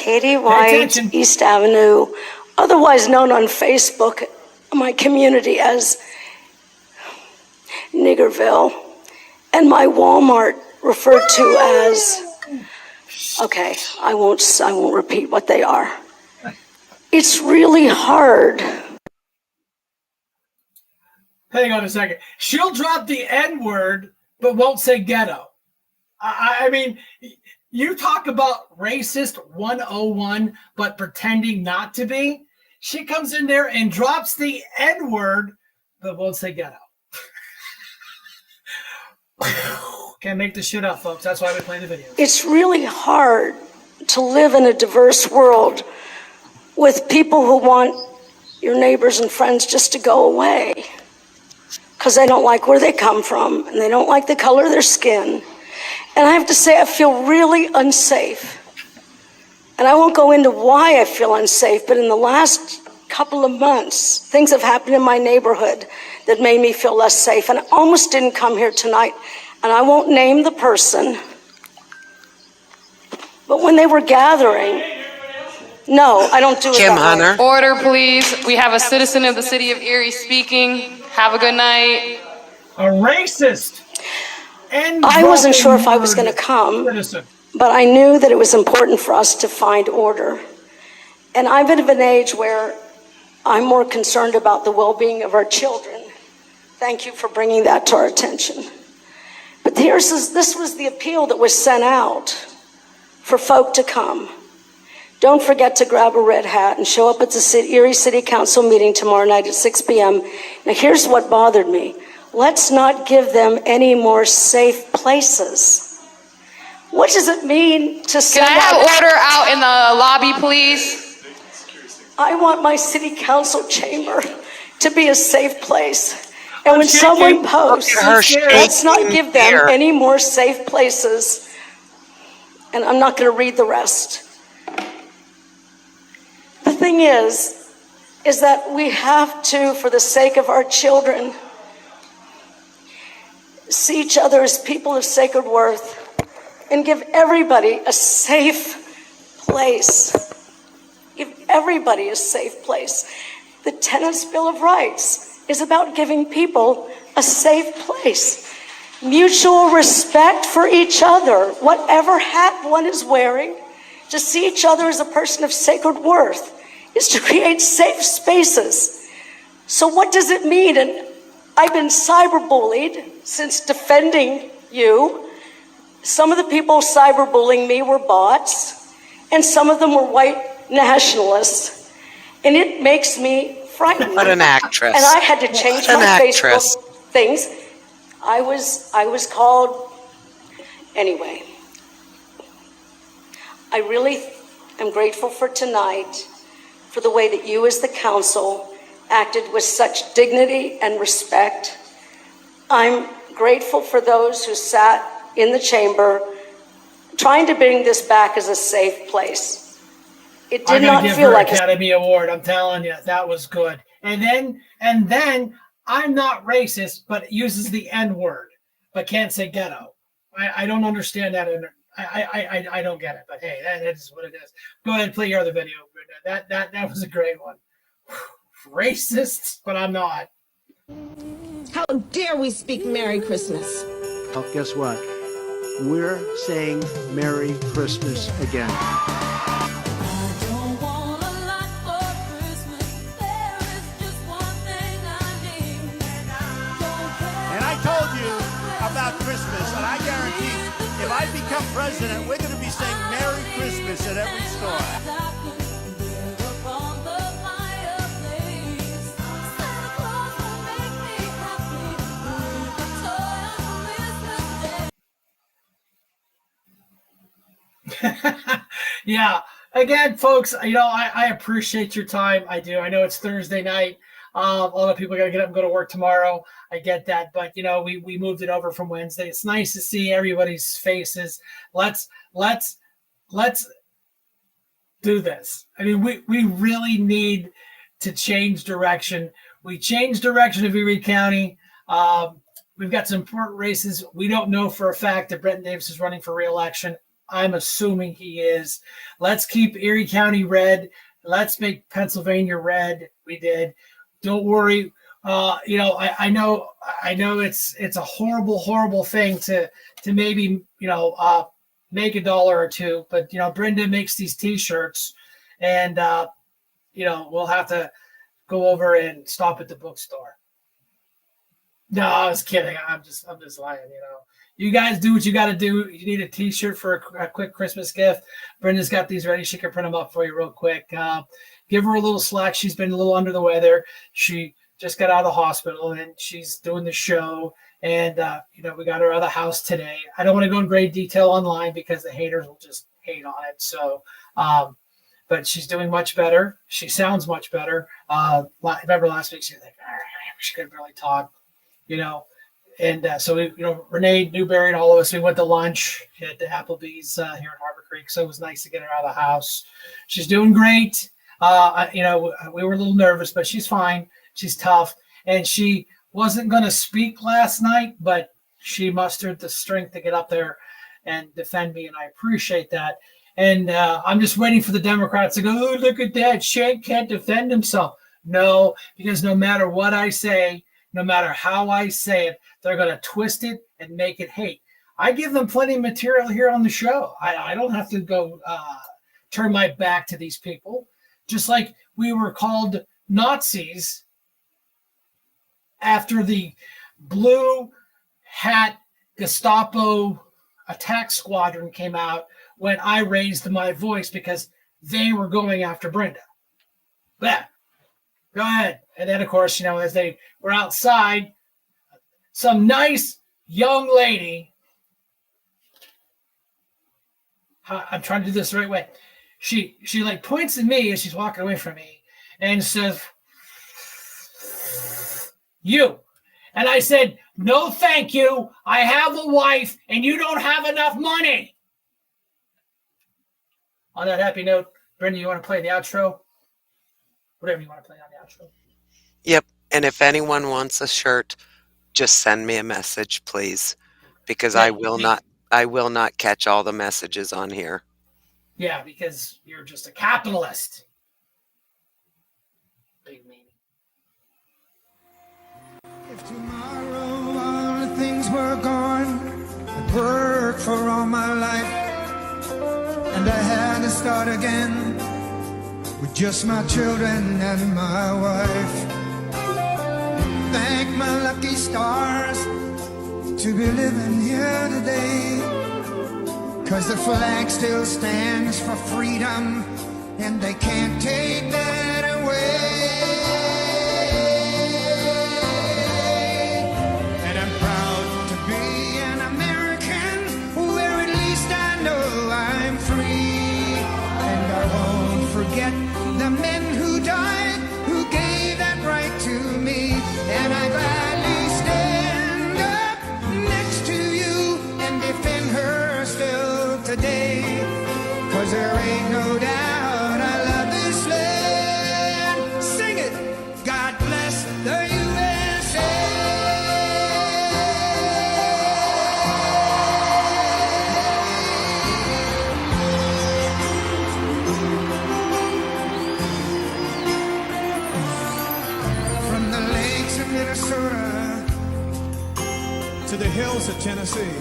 Katie White, East Avenue, otherwise known on Facebook, my community as Niggerville, and my Walmart referred to as, okay, I won't repeat what they are. It's really hard. Hang on a second. She'll drop the N-word, but won't say ghetto. I mean, you talk about racist 101, but pretending not to be. She comes in there and drops the N-word, but won't say ghetto. Can't make this shit up, folks. That's why we play the video. It's really hard to live in a diverse world with people who want your neighbors and friends just to go away because they don't like where they come from and they don't like the color of their skin. And I have to say, I feel really unsafe. And I won't go into why I feel unsafe, but in the last couple of months, things have happened in my neighborhood that made me feel less safe. And I almost didn't come here tonight. And I won't name the person, but when they were gathering, no, I don't do it Kim that way. Hunter. Order, please. We have a citizen of the city of Erie speaking. Have a good night. A racist. I wasn't sure if I was going to come, but I knew that it was important for us to find order. And I'm at an age where I'm more concerned about the well-being of our children. Thank you for bringing that to our attention. But this was the appeal that was sent out for folk to come. Don't forget to grab a red hat and show up at the Erie City Council meeting tomorrow night at 6 p.m. Now, here's what bothered me. Let's not give them any more safe places. What does it mean to send Can I have order out in the lobby, please? I want my city council chamber to be a safe place. And when someone posts, let's not give them any more safe places. And I'm not going to read the rest. The thing is that we have to, for the sake of our children, see each other as people of sacred worth and give everybody a safe place. Give everybody a safe place. The Tenants' Bill of Rights is about giving people a safe place. Mutual respect for each other, whatever hat one is wearing, to see each other as a person of sacred worth is to create safe spaces. So what does it mean? And I've been cyberbullied since defending you. Some of the people cyberbullying me were bots, and some of them were white nationalists. And it makes me frightened. What an actress. And I had to change my Facebook things. I was called, anyway. I really am grateful for tonight, for the way that you as the council acted with such dignity and respect. I'm grateful for those who sat in the chamber trying to bring this back as a safe place. It did not feel like an Academy Award. I'm telling you, that was good. And then I'm not racist, but uses the N-word, but can't say ghetto. I don't understand that. I don't get it. But hey, that is what it is. Go ahead and play your other video. That was a great one. Racist, but I'm not. How dare we speak Merry Christmas? Well, guess what? We're saying Merry Christmas again. About Christmas, and I guarantee if I become president, we're going to be saying Merry Christmas at every store. Yeah. Again, folks, I appreciate your time. I do. I know it's Thursday night. A lot of people got to get up and go to work tomorrow. I get that, but we moved it over from Wednesday. It's nice to see everybody's faces. Let's do this. I mean, we really need to change direction. We changed direction of Erie County. We've got some important races. We don't know for a fact that Brenton Davis is running for re-election. I'm assuming he is. Let's keep Erie County red. Let's make Pennsylvania red. We did. Don't worry. I know it's a horrible thing to maybe make $1 or $2, but Brenda makes these T-shirts, and we'll have to go over and stop at the bookstore. No, I was kidding. I'm just lying. You guys do what you got to do. You need a T-shirt for a quick Christmas gift. Brenda's got these ready. She can print them up for you real quick. Give her a little slack. She's been a little under the weather. She just got out of the hospital, and she's doing the show. And, we got her out of the house today. I don't want to go in great detail online because the haters will just hate on it. So, but she's doing much better. She sounds much better. Remember last week, she was like, she could barely talk, And so we, Renee Newberry and all of us, we went to lunch at the Applebee's here in Harbor Creek. So it was nice to get her out of the house. She's doing great. We were a little nervous, but she's fine. She's tough. And she wasn't going to speak last night, but she mustered the strength to get up there and defend me. And I appreciate that. And I'm just waiting for the Democrats to go, oh, look at that. Shank can't defend himself. No, because no matter what I say, no matter how I say it, they're going to twist it and make it hate. I give them plenty of material here on the show. I don't have to go turn my back to these people. Just like we were called Nazis after the blue hat Gestapo attack squadron came out when I raised my voice because they were going after Brenda. Yeah, go ahead. And then, of course, as they were outside, some nice young lady, I'm trying to do this the right way. She like points at me as she's walking away from me and says, you. And I said, no, thank you. I have a wife and you don't have enough money. On that happy note, Brenda, you want to play the outro? Whatever you want to play on the outro. Yep. And if anyone wants a shirt, just send me a message, please, because I will not catch all the messages on here. Yeah, because you're just a capitalist. Big meanie. If tomorrow all the things were gone, I'd worked for all my life, and I had to start again with just my children and my wife. Thank my lucky stars to be living here today, 'cause the flag still stands for freedom and they can't take that away. And I'm proud to be an American, where at least I know I'm free. And I won't forget the men who died, who gave that right to me. And I gladly stand up next to you and defend her still today. 'Cause there ain't no doubt I love this land. Sing it! God bless the USA! From the lakes of Minnesota to the hills of Tennessee,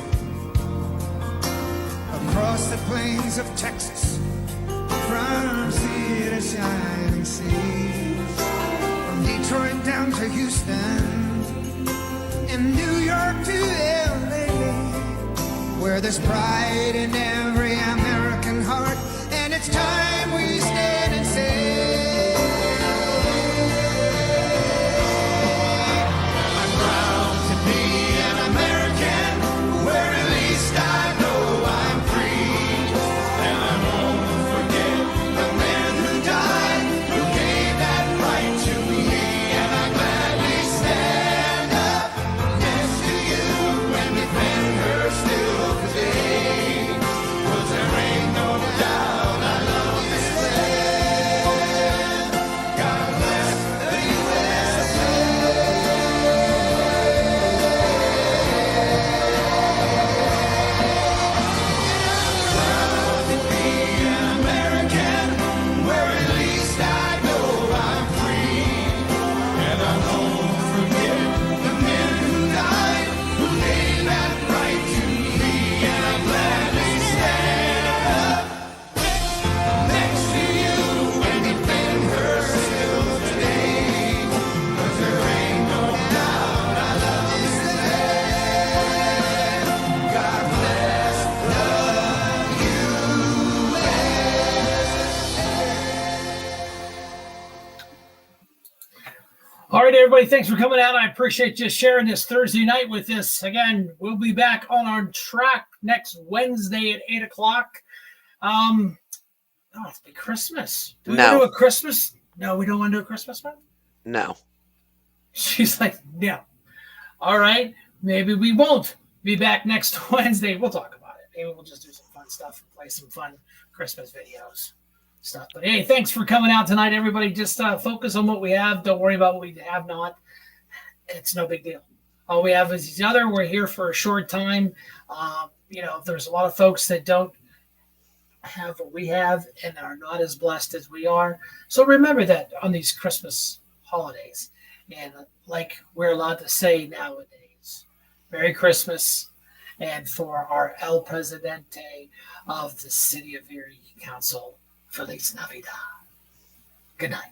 across the plains of Texas, from sea to shining sea, from Detroit down to Houston, and New York to LA, where there's pride in every American heart, and it's time we stand and say, I'm proud to be an American, where at least I know I'm free. And I won't forget the men who died, who gave that right to me. And I gladly stand up next to you and defend her still today. All right, everybody. Thanks for coming out. I appreciate you sharing this Thursday night with us. Again, we'll be back on our track next Wednesday at 8 o'clock. It's be Christmas. Do we want to do a Christmas? No, we don't want to do a Christmas one? No. She's like, no. All right. Maybe we won't be back next Wednesday. We'll talk about it. Maybe we'll just do some fun stuff and play some fun Christmas videos stuff. But hey, thanks for coming out tonight, everybody. Just focus on what we have. Don't worry about what we have not. It's no big deal. All we have is each other. We're here for a short time. There's a lot of folks that don't have what we have and are not as blessed as we are. So remember that on these Christmas holidays. And like we're allowed to say nowadays, Merry Christmas. And for our El Presidente of the City of Erie Council, Feliz Navidad. Good night.